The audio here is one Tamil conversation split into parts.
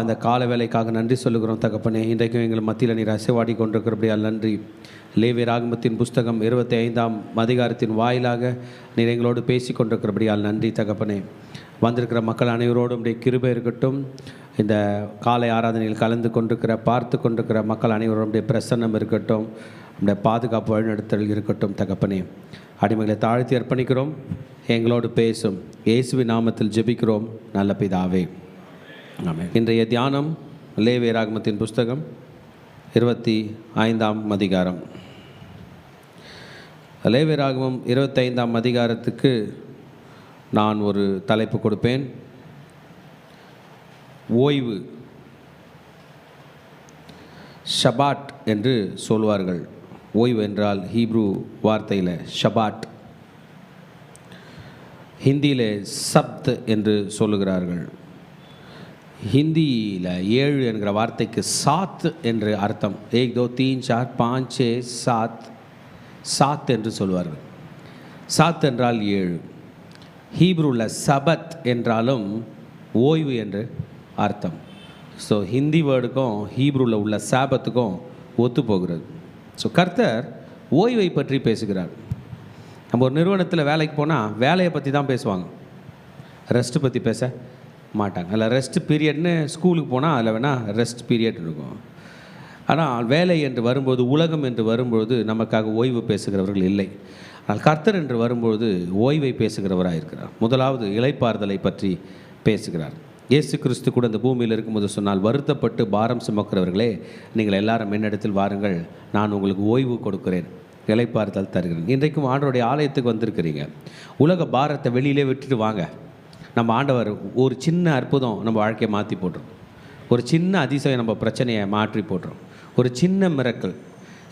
இந்த கால வேலைக்காக நன்றி சொல்லுகிறோம் தகப்பனே. இன்றைக்கும் எங்கள் மத்தியில் நீர் அசைவாடி கொண்டிருக்கிறபடியால் நன்றி. லேவியராகமத்தின் புஸ்தகம் 25ஆம் அதிகாரத்தின் வாயிலாக நீர் எங்களோடு பேசி கொண்டிருக்கிறபடியால் நன்றி தகப்பனே. வந்திருக்கிற மக்கள் அனைவரோடும் உடைய கிருபை இருக்கட்டும். இந்த காலை ஆராதனையில் கலந்து கொண்டிருக்கிற பார்த்து கொண்டிருக்கிற மக்கள் அனைவரோடும் பிரசன்னம் இருக்கட்டும். நம்முடைய பாதுகாப்பு வழிநடத்தல் இருக்கட்டும் தகப்பனே. அடிமைகளை தாழ்த்தி அர்ப்பணிக்கிறோம். எங்களோடு பேசும் இயேசுவின் நாமத்தில் ஜெபிக்கிறோம் நல்ல பிதாவே, ஆமென். இன்றைய தியானம் லேவியராகமத்தின் புஸ்தகம் 25ஆம் அதிகாரம். லேவியராகமம் 25ஆம் அதிகாரத்துக்கு நான் ஒரு தலைப்பு கொடுப்பேன். ஓய்வு, ஷபாட் என்று சொல்வார்கள். ஓய்வு என்றால் ஹீப்ரு வார்த்தையில் ஷபாட், ஹிந்தியில் சப்த் என்று சொல்லுகிறார்கள். ஹிந்தியில் 7 என்கிற வார்த்தைக்கு சாத் என்று அர்த்தம். 1 2 3 4 5 6 7 சாத் என்று சொல்வார்கள். சாத் என்றால் 7. ஹீப்ருவில் சபத் என்றாலும் ஓய்வு என்று அர்த்தம். ஸோ ஹிந்தி வேர்டுக்கும் ஹீப்ருவில் உள்ள சாபத்துக்கும் ஒத்து போகிறது. ஸோ கர்த்தர் ஓய்வை பற்றி பேசுகிறார். நம்ம ஒரு நிறுவனத்தில் வேலைக்கு போனால் வேலையை பற்றி தான் பேசுவாங்க, ரெஸ்ட்டு பற்றி பேச மாட்டாங்க. அதில் ரெஸ்ட் பீரியட்னு ஸ்கூலுக்கு போனால் அதில் வேணால் ரெஸ்ட் பீரியட் இருக்கும். ஆனால் வேலை என்று வரும்போது, உலகம் என்று வரும்பொழுது நமக்காக ஓய்வு பேசுகிறவர்கள் இல்லை. ஆனால் கர்த்தர் என்று வரும்பொழுது ஓய்வை பேசுகிறவராக இருக்கிறார். முதலாவது இளைப்பாறுதலை பற்றி பேசுகிறார். இயேசு கிறிஸ்து கூட இந்த பூமியில் இருக்கும்போது சொன்னால், வருத்தப்பட்டு பாரம் சுமக்கிறவர்களே நீங்கள் எல்லாரும் என்னிடத்தில் வாருங்கள், நான் உங்களுக்கு ஓய்வு கொடுக்கிறேன், இளைப்பாறுதல் தருகிறேன். இன்றைக்கும் ஆண்டவருடைய ஆலயத்துக்கு வந்திருக்கிறீங்க. உலக பாரத்தை வெளியிலே விட்டுட்டு வாங்க. நம்ம ஆண்டவர் ஒரு சின்ன அற்புதம் நம்ம வாழ்க்கையை மாற்றி போட்டுரும். ஒரு சின்ன அதிசயம் நம்ம பிரச்சனையை மாற்றி போட்டுரும். ஒரு சின்ன மிரக்கல்.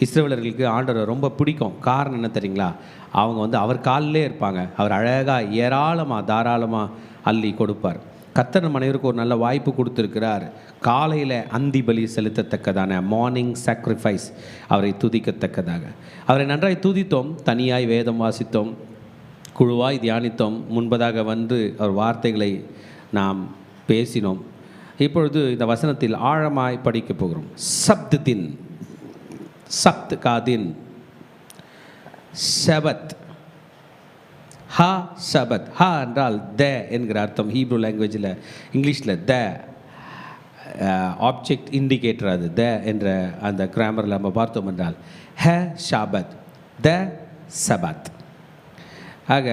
இஸ்ரவேலர்களுக்கு ஆண்டவர் ரொம்ப பிடிக்கும். காரணம் என்ன தெரியுங்களா? அவங்க அவர் காலிலே இருப்பாங்க. அவர் அழகாக ஏராளமாக தாராளமாக அள்ளி கொடுப்பார். கர்த்தர் நம்ம அனைவருக்கு ஒரு நல்ல வாய்ப்பு கொடுத்துருக்கிறார். காலையில் அந்தி பலி செலுத்தத்தக்கதான மார்னிங் சாக்ரிஃபைஸ், அவரை துதிக்கத்தக்கதாக. அவரை நன்றாய் துதித்தோம், தனியாய் வேதம் வாசித்தோம், குழுவாய் தியானித்தோம், முன்பதாக வந்து அவர் வார்த்தைகளை நாம் பேசினோம். இப்பொழுது இந்த வசனத்தில் ஆழமாய் படிக்க போகிறோம். சப்தின், சப்த் காதின், சபத், ஹா சபத். ஹா என்றால் த என்கிற அர்த்தம் ஹீப்ரு லாங்குவேஜில். இங்கிலீஷில் த ஆப்ஜெக்ட் இண்டிகேட்டர், அது த என்ற அந்த கிராமரில் நம்ம பார்த்தோம் என்றால் ஹ ஷாபத், த சபத். ஆக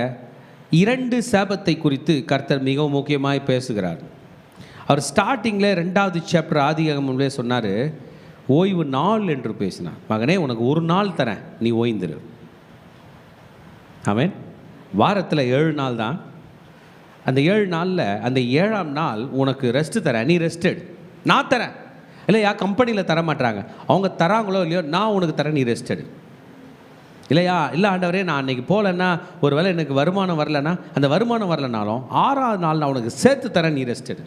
2 சாபத்தை குறித்து கர்த்தர் மிகவும் முக்கியமாய் பேசுகிறார். அவர் ஸ்டார்டிங்கில் 2வது சாப்டர் ஆதியாகமத்திலே சொன்னார், ஓய்வு நாள் என்று பேசினார். மகனே, உனக்கு ஒரு நாள் தரேன், நீ ஓய்ந்துரு. ஆமென். வாரத்தில் 7 நாள் தான். அந்த 7 நாளில் அந்த 7ஆம் நாள் உனக்கு ரெஸ்ட்டு தரேன், நீ ரெஸ்ட் எடு. நான் தரேன். இல்லையா, கம்பெனியில் தர மாட்டாங்க, அவங்க தராங்களோ இல்லையோ, நான் உனக்கு தரேன், நீ ரெஸ்ட் எடு. இல்லையா, இல்லை ஆண்டவரே நான் அன்றைக்கி போகலன்னா, ஒரு வேளை எனக்கு வருமானம் வரலன்னா, அந்த வருமானம் வரலனாலும் 6ஆவது நாள் நான் உனக்கு சேர்த்து தரேன், நீ ரெஸ்ட் எடு.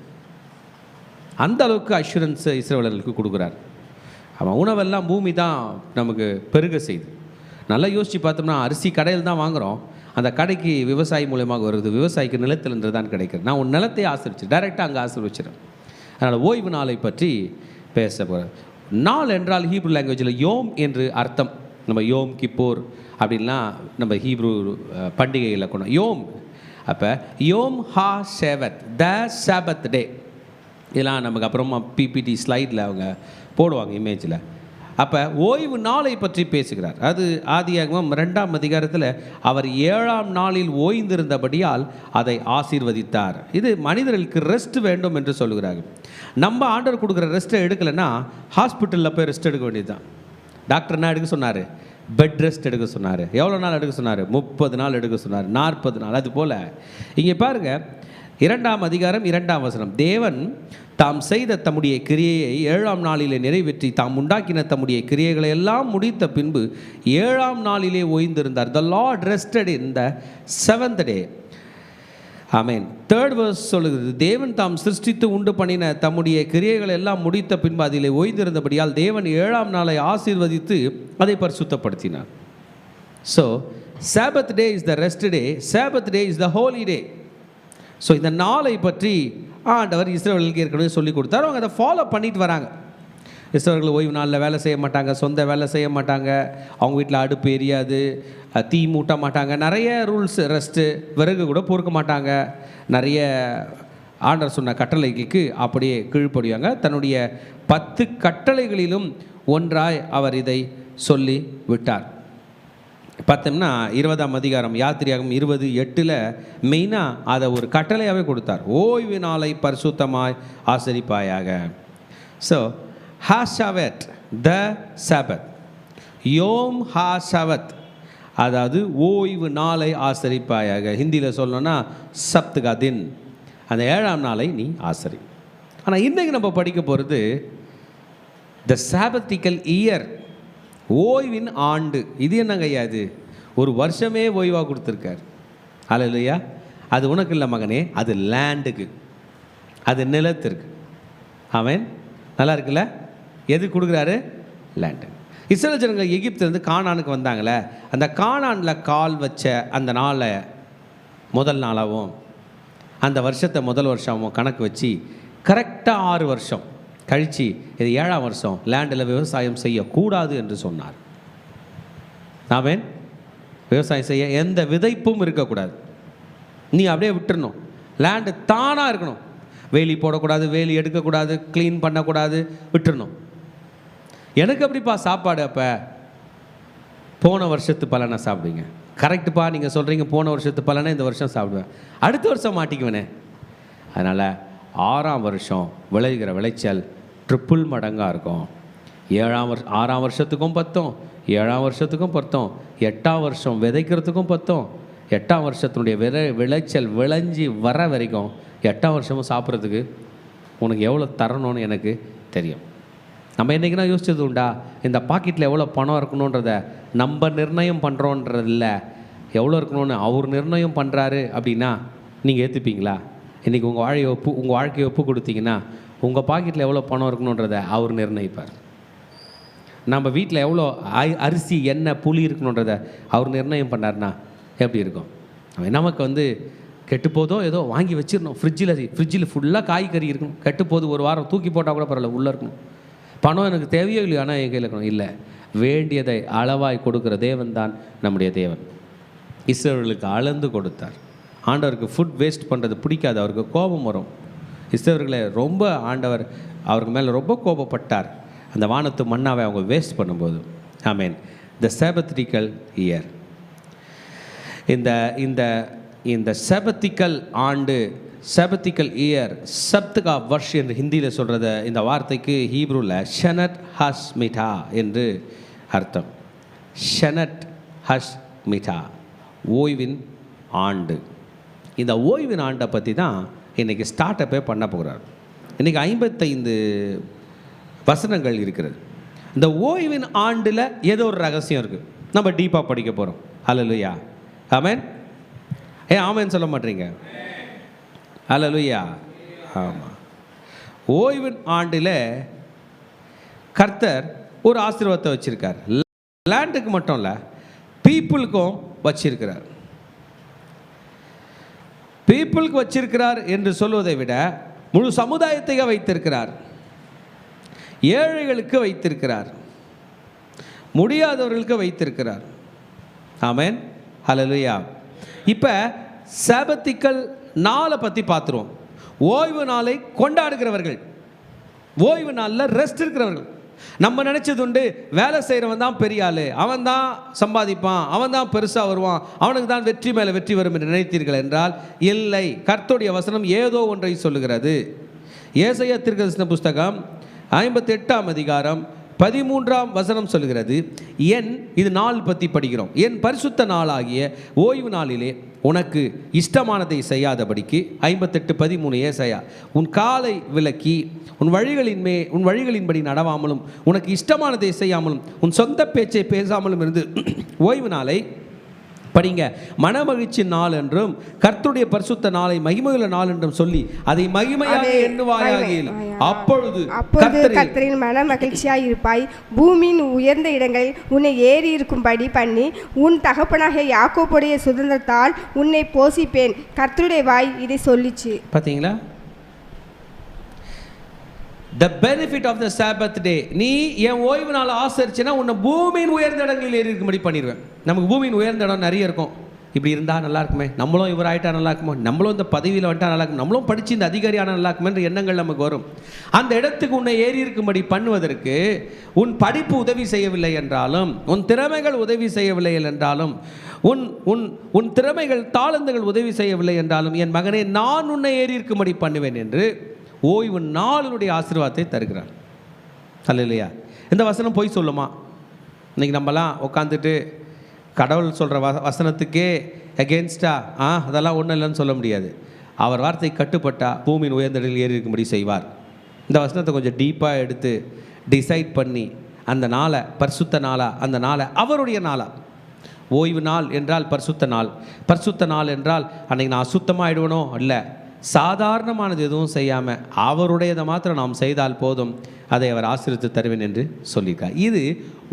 அந்த அளவுக்கு அஷூரன்ஸ் இஸ்ரவேலர்களுக்கு கொடுக்குறார். அவன் உணவெல்லாம் பூமி தான் நமக்கு பெருக செய்து. நல்லா யோசித்து பார்த்தோம்னா, அரிசி கடையில் தான் வாங்குகிறோம், அந்த கடைக்கு விவசாயி மூலமாக வருது, விவசாயிக்கு நிலத்திலிருந்து தான் கிடைக்கிறது. நான் உன் நிலத்தை ஆசிர்வச்சு டைரெக்டாக அங்கே ஆசிர்வச்சிடும். அதனால் ஓய்வு நாளை பற்றி பேச போகிறேன். நாள் என்றால் ஹீப்ரு லாங்குவேஜில் யோம் என்று அர்த்தம். நம்ம யோம் கிப்போர் அப்படின்லாம் நம்ம ஹீப்ரு பண்டிகையில் கொண்டோம். யோம், அப்போ யோம் ஹா சேவத், த சாபத் டே, இதெல்லாம் நமக்கு அப்புறமா பிபிடி ஸ்லைடில் அவங்க போடுவாங்க இமேஜில். அப்போ ஓய்வு நாளை பற்றி பேசுகிறார். அது ஆதியாகமம் 2ஆம் அதிகாரத்தில் அவர் 7ஆம் நாளில் ஓய்ந்திருந்தபடியால் அதை ஆசீர்வதித்தார். இது மனிதர்களுக்கு ரெஸ்ட் வேண்டும் என்று சொல்லுகிறார்கள். நம்ம ஆண்டவர் கொடுக்குற ரெஸ்ட்டை எடுக்கலைன்னா ஹாஸ்பிட்டலில் போய் ரெஸ்ட் எடுக்க வேண்டியது தான். டாக்டர் என்ன எடுக்க சொன்னார்? பெட் ரெஸ்ட் எடுக்க சொன்னார். எவ்வளோ நாள் எடுக்க சொன்னார்? 30 நாள் எடுக்க சொன்னார், 40 நாள். அது போல் இங்கே பாருங்கள், 2ஆம் அதிகாரம் 2ஆம் வசனம். தேவன் தாம் செய்த தம்முடைய கிரியையை 7ஆம் நாளிலே நிறைவேற்றி தாம் உண்டாக்கின தம்முடைய கிரியைகளை எல்லாம் முடித்த பின்பு 7ஆம் நாளிலே ஓய்ந்திருந்தார். The Lord rested in the 7th day. Amen. 3rd verse சொல்லுகிறது, தேவன் தாம் சிருஷ்டித்து உண்டு பண்ணின தம்முடைய கிரியைகள் எல்லாம் முடித்த பின்பு அதிலே ஓய்ந்திருந்தபடியால் தேவன் 7ஆம் நாளை ஆசீர்வதித்து அதை பரிசுத்தப்படுத்தினார். So Sabbath day is the rest day, Sabbath day is the holy day. So இந்த நாளை பற்றி ஆண்டவர் இஸ்ரவேலுக்கு ஏற்கனவே சொல்லி கொடுத்தாரு. அவங்க அதை ஃபாலோ பண்ணிட்டு வராங்க. இஸ்ரவேலர்கள் ஓய்வு நாளில் வேலை செய்ய மாட்டாங்க, சொந்த வேலை செய்ய மாட்டாங்க, அவங்க வீட்டில் அடுப்பு எரியாது, தீ மூட்ட மாட்டாங்க, நிறைய ரூல்ஸ், ரெஸ்ட்டு, விறகு கூட பொறுக்க மாட்டாங்க, நிறைய ஆண்டவர் சொன்ன கட்டளைகளுக்கு அப்படியே கீழ்ப்படிவாங்க. தன்னுடைய 10 கட்டளைகளிலும் ஒன்றாய் அவர் இதை சொல்லி விட்டார். பார்த்தோம்னா 20ஆம் அதிகாரம் யாத்திரையாகும் 20:8 மெயினாக அதை ஒரு கட்டளையாகவே கொடுத்தார். ஓய்வு நாளை பரிசுத்தமாய் ஆசரிப்பாயாக. ஸோ ஹாஷாவத் த சபத், யோம் ஹாஷாவத், அதாவது ஓய்வு நாளை ஆசரிப்பாயாக. ஹிந்தியில் சொல்லணும்னா சப்துகா தின், அந்த 7ஆம் நாளை நீ ஆசரி. ஆனால் இன்றைக்கி நம்ம படிக்க போகிறது த சாபத்திக்கல் இயர், ஓய்வின் ஆண்டு. இது என்னங்க ஐயா? இது ஒரு வருஷமே ஓய்வாக கொடுத்துருக்கார். அல்லேலூயா. அது உனக்கு இல்லை மகனே, அது லேண்டுக்கு, அது நிலத்திற்கு. ஆமென். நல்லா இருக்குல்ல? எது கொடுக்குறாரு? லேண்டு. இஸ்ரவேல் ஜனங்கள் எகிப்திலிருந்து கானானுக்கு வந்தாங்களே, அந்த கானானில் கால் வச்ச அந்த நாளை முதல் நாளாகவும் அந்த வருஷத்தை முதல் வருஷமும் கணக்கு வச்சு கரெக்டாக 6 வருஷம் கழித்து இது 7ஆம் வருஷம் லேண்டில் விவசாயம் செய்யக்கூடாது என்று சொன்னார். ஆமென். விவசாயம் செய்ய எந்த விதைப்பும் இருக்கக்கூடாது, நீ அப்படியே விட்டுறணும். லேண்டு தானாக இருக்கணும், வேலி போடக்கூடாது, வேலி எடுக்கக்கூடாது, க்ளீன் பண்ணக்கூடாது, விட்டுறணும். எனக்கு அப்படிப்பா சாப்பாடு. அப்போ போன வருஷத்து பலனை சாப்பிடுவீங்க. கரெக்டுப்பா, நீங்கள் சொல்கிறீங்க போன வருஷத்து பலனை இந்த வருஷம் சாப்பிடுவேன், அடுத்த வருஷம் மாட்டிக்குவேனே. அதனால் 6ஆம் வருஷம் விளைகிற விளைச்சல் ட்ரிப்புள் மடங்காக இருக்கும். 6ஆம் வருஷத்துக்கும் பத்தும், 7ஆம் வருஷத்துக்கும் பத்தும், 8ஆம் வருஷம் விதைக்கிறதுக்கும் பத்தும், 8ஆம் வருஷத்தினுடைய விளைச்சல் விளைஞ்சி வர வரைக்கும் 8ஆம் வருஷமும் சாப்பிட்றதுக்கு உனக்கு எவ்வளோ தரணும்னு எனக்கு தெரியும். நம்ம என்றைக்குனா யோசிச்சது உண்டா? இந்த பாக்கெட்டில் எவ்வளோ பணம் இருக்கணுன்றத நம்ம நிர்ணயம் பண்ணுறோன்றதில்ல, எவ்வளோ இருக்கணும்னு அவர் நிர்ணயம் பண்ணுறாரு. அப்படின்னா நீங்கள் ஏற்றுப்பீங்களா? இன்றைக்கி உங்கள் வாழ்க்கையை ஒப்பு கொடுத்தீங்கன்னா உங்கள் பாக்கெட்டில் எவ்வளோ பணம் இருக்கணுன்றத அவர் நிர்ணயிப்பார். நம்ம வீட்டில் எவ்வளோ அரிசி, எண்ணெய், புளி இருக்கணுன்றத அவர் நிர்ணயம் பண்ணார்னா எப்படி இருக்கும்? நமக்கு கெட்டுப்போதோ ஏதோ வாங்கி வச்சிடணும், ஃப்ரிட்ஜில் ஃபுல்லாக காய்கறி இருக்கணும், கெட்டுப்போது ஒரு வாரம் தூக்கி போட்டால் கூட பரவாயில்ல, உள்ளே இருக்கணும். பணம் எனக்கு தேவையோ இல்லையோ, ஆனால் என் கையில் இருக்கணும். இல்லை, வேண்டியதை அளவாய் கொடுக்குற தேவன் தான் நம்முடைய தேவன். இஸ்ரவேலுக்கு அளந்து கொடுத்தார். ஆண்டவருக்கு ஃபுட் வேஸ்ட் பண்ணுறது பிடிக்காது, அவருக்கு கோபம் வரும். இஸ்ரவேலர்களை ரொம்ப ஆண்டவர் அவருக்கு மேலே ரொம்ப கோபப்பட்டார், அந்த வானத்து மன்னாவை அவங்க வேஸ்ட் பண்ணும்போது. ஆமென். த சாபத்திக்கல் இயர், இந்த சாபத்திக்கல் ஆண்டு, சாபத்திக்கல் இயர், சப்தகா வர்ஷ் என்று ஹிந்தியில் சொல்கிறத, இந்த வார்த்தைக்கு ஹீப்ரூவில் ஷனட் ஹஷ் மிட்டா என்று அர்த்தம். ஷனட் ஹஷ் மிட்டா, ஓய்வின் ஆண்டு. இந்த ஓய்வின் ஆண்டை பற்றி தான் இன்றைக்கி ஸ்டார்ட்டப்பே பண்ண போகிறார். இன்றைக்கி 55 வசனங்கள் இருக்கிறது. இந்த ஓய்வின் ஆண்டில் ஏதோ ஒரு ரகசியம் இருக்குது, நம்ம டீப்பாக படிக்க போகிறோம். அல்லேலூயா. ஆமென். ஆமென் சொல்ல மாட்டீங்க? அல்லேலூயா. ஆமாம். ஓய்வின் ஆண்டில் கர்த்தர் ஒரு ஆசீர்வாதத்தை வச்சிருக்கார். லேண்டுக்கு மட்டும் இல்லை, பீப்புளுக்கும் வச்சிருக்கிறார். பீப்புளுக்கு வச்சிருக்கிறார் என்று சொல்வதை விட முழு சமுதாயத்தையே வைத்திருக்கிறார். ஏழைகளுக்கு வைத்திருக்கிறார், முடியாதவர்களுக்கு வைத்திருக்கிறார். ஆமென். ஹல்லேலூயா. இப்போ சாபத்திக்கல் நாளை பற்றி பார்த்துருவோம். ஓய்வு நாளை கொண்டாடுகிறவர்கள், ஓய்வு நாளில் ரெஸ்ட் இருக்கிறவர்கள். நம்ம நினச்சது உண்டு, வேலை செய்கிறவன் தான் பெரிய ஆள், அவன் தான் சம்பாதிப்பான், அவன் தான் பெருசாக வருவான், அவனுக்கு தான் வெற்றி மேலே வெற்றி வரும் என்று நினைத்தீர்கள் என்றால் இல்லை. கர்த்தருடைய வசனம் ஏதோ ஒன்றை சொல்லுகிறது. ஏசாயா தீர்க்கதரிசன புஸ்தகம் 58ஆம் அதிகாரம் 13ஆம் வசனம் சொல்கிறது, இது நாள் பற்றி படிக்கிறோம். என் பரிசுத்த நாளாகிய ஓய்வு நாளிலே உனக்கு இஷ்டமானதை செய்யாதபடிக்கு 58:13 ஏசாயா, உன் காலை விலக்கி உன் வழிகளின்படி நடவாமலும் உனக்கு இஷ்டமானதை செய்யாமலும் உன் சொந்த பேச்சை பேசாமலும் இருந்து ஓய்வு நாளை படிங்க. மனமகிழ்ச்சி நாள் என்றும் கர்த்தருடைய பரிசுத்த நாளை மகிமையுள்ள நாள் என்றும் சொல்லி அதை மகிமையாக எண்ணுவாயாகில் அப்பொழுது கர்த்தரின் மன மகிழ்ச்சியாய் இருப்பாய். பூமியின் உயர்ந்த இடங்களில் உன்னை ஏறி இருக்கும்படி பண்ணி உன் தகப்பனாகிய யாக்கோபுடைய சுதந்திரத்தால் உன்னை போஷிப்பேன். கர்த்தருடைய வாய் இதை சொல்லிச்சு. பார்த்தீங்களா? The benefit of the Sabbath day. நீ என் ஓய்வு நாள் ஆசரிச்சுன்னா உன்னை பூமியின் உயர்ந்த இடங்களில் ஏறி இருக்கும்படி பண்ணிடுவேன். நமக்கு பூமியின் உயர்ந்த இடம் நிறைய இருக்கும். இப்படி இருந்தால் நல்லா இருக்குமே, நம்மளும் இவர் ஆகிட்டா நல்லா இருக்குமோ, நம்மளும் இந்த பதவியில் வந்துட்டா நல்லா இருக்கும், நம்மளும் படித்து இந்த அதிகாரியான நல்லா இருக்குமென்ற எண்ணங்கள் நமக்கு வரும். அந்த இடத்துக்கு உன்னை ஏறி இருக்கும்படி பண்ணுவதற்கு உன் படிப்பு உதவி செய்யவில்லை என்றாலும், உன் திறமைகள் உதவி செய்யவில்லை என்றாலும், உன் உன் உன் திறமைகள் தாளந்துகள் உதவி செய்யவில்லை என்றாலும், என் மகனே நான் உன்னை ஏறி இருக்கும்படி பண்ணுவேன் என்று ஓய்வு நாளுடைய ஆசீர்வாதத்தை தருகிறார். அல்லையா? இந்த வசனம் போய் சொல்லுமா? இன்றைக்கி நம்மலாம் உட்காந்துட்டு கடவுள் சொல்கிற வசனத்துக்கே எகென்ஸ்டா அதெல்லாம் ஒன்றும் இல்லைன்னு சொல்ல முடியாது. அவர் வார்த்தை கட்டுப்பட்டா பூமியின் உயர்ந்தடில் ஏறி இருக்கும்படி செய்வார். இந்த வசனத்தை கொஞ்சம் டீப்பாக எடுத்து டிசைட் பண்ணி அந்த நாளை பரிசுத்த நாளா, அந்த நாளை அவருடைய நாளா. ஓய்வு நாள் என்றால் பரிசுத்த நாள். பரிசுத்த நாள் என்றால் அன்றைக்கி நான் அசுத்தமாக ஆயிடுவனோ இல்லை, சாதாரணமானது எதுவும் செய்யாமல் அவருடையதை மாத்திரம் நாம் செய்தால் போதும், அதை அவர் ஆசீர்வதித்து தருவேன் என்று சொல்லியிருக்கார். இது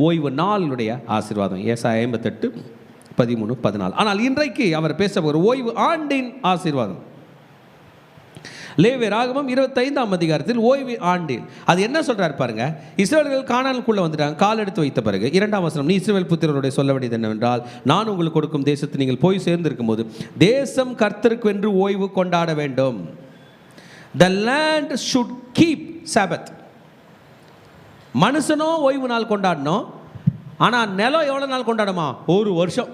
ஓய்வு நாளுடைய ஆசீர்வாதம். ஏசாயா 58:13-14. ஆனால் இன்றைக்கு அவர் பேச ஒரு ஓய்வு ஆண்டின் ஆசீர்வாதம். லேவியராகமம் 25ஆம் அதிகாரத்தில் ஓய்வு ஆண்டில் அது என்ன சொல்றாரு பாருங்க. இஸ்ரவேலர்கள் கானானுக்குள்ள வந்துட்டாங்க. கால் எடுத்து வைத்த பிறகு 2ஆம் வசனம், நீ இஸ்ரவேல் புத்திரருடைய சொல்ல வேண்டியது என்னவென்றால், நான் உங்களுக்கு கொடுக்கும் தேசத்தை நீங்கள் போய் சேர்ந்திருக்கும் போது தேசம் கர்த்தருக்கு என்று ஓய்வு கொண்டாட வேண்டும். The land should keep Sabbath. மனுஷனோ ஓய்வு நாள் கொண்டாடணும், ஆனால் நிலம் எவ்வளோ நாள் கொண்டாடுமா? ஒரு வருஷம்.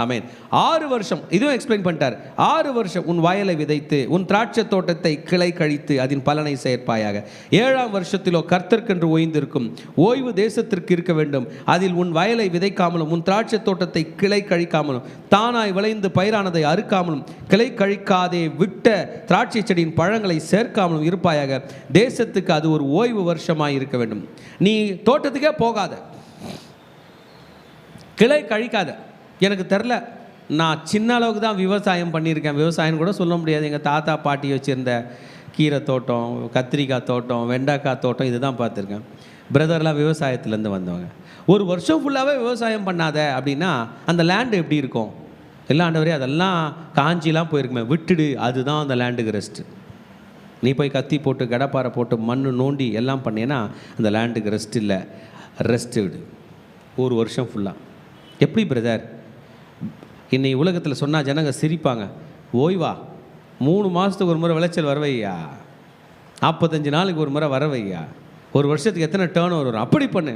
ஆமென். 6 வருஷம். இதுவும் எக்ஸ்பிளைன் பண்ணிட்டார். 6 வருஷம் உன் வயலை விதைத்து உன் திராட்சை தோட்டத்தை கிளை கழித்து அதன் பலனை சேர்ப்பாயாக. 7ஆம் வருஷத்திலோ கர்த்தர்க்கென்று ஓய்ந்திருக்கும் ஓய்வு தேசத்திற்கு இருக்க வேண்டும். அதில் உன் வயலை விதைக்காமலும் உன் திராட்சை தோட்டத்தை கிளை கழிக்காமலும் தானாய் விளைந்து பயிரானதை அறுக்காமலும் கிளை கழிக்காதே விட்ட திராட்சை செடியின் பழங்களை சேர்க்காமலும் இருப்பாயாக. தேசத்துக்கு அது ஒரு ஓய்வு வருஷமாய் இருக்க வேண்டும். நீ தோட்டத்துக்கே போகாத, கிளை கழிக்காத. எனக்கு தெரில, நான் சின்ன அளவுக்கு தான் விவசாயம் பண்ணியிருக்கேன். விவசாயம் கூட சொல்ல முடியாது. எங்கள் தாத்தா பாட்டி வச்சுருந்த கீரை தோட்டம், கத்திரிக்காய் தோட்டம், வெண்டைக்காய் தோட்டம் இது தான் பார்த்துருக்கேன். பிரதர்லாம் விவசாயத்துலேருந்து வந்தவங்க. ஒரு வருஷம் ஃபுல்லாகவே விவசாயம் பண்ணாத அப்படின்னா அந்த லேண்டு எப்படி இருக்கும்? இல்லை ஆண்டவரே, அதெல்லாம் காஞ்சிலாம் போயிருக்குமே, விட்டுடு. அதுதான் அந்த லேண்டுக்கு ரெஸ்ட்டு. நீ போய் கத்தி போட்டு கடப்பாறை போட்டு மண் நோண்டி எல்லாம் பண்ணேன்னா அந்த லேண்டுக்கு ரெஸ்ட் இல்லை. ரெஸ்ட்டு விடு ஒரு வருஷம் ஃபுல்லாக. எப்படி பிரதர்? இன்னைக்கு உலகத்தில் சொன்னால் ஜனங்க சிரிப்பாங்க. ஓய்வா 3 மாதத்துக்கு ஒரு முறை விளைச்சல் வரவையா, 45 நாளுக்கு ஒரு முறை வரவையா, ஒரு வருஷத்துக்கு எத்தனை டேர்ன் ஓவர் வரும், அப்படி பண்ணு.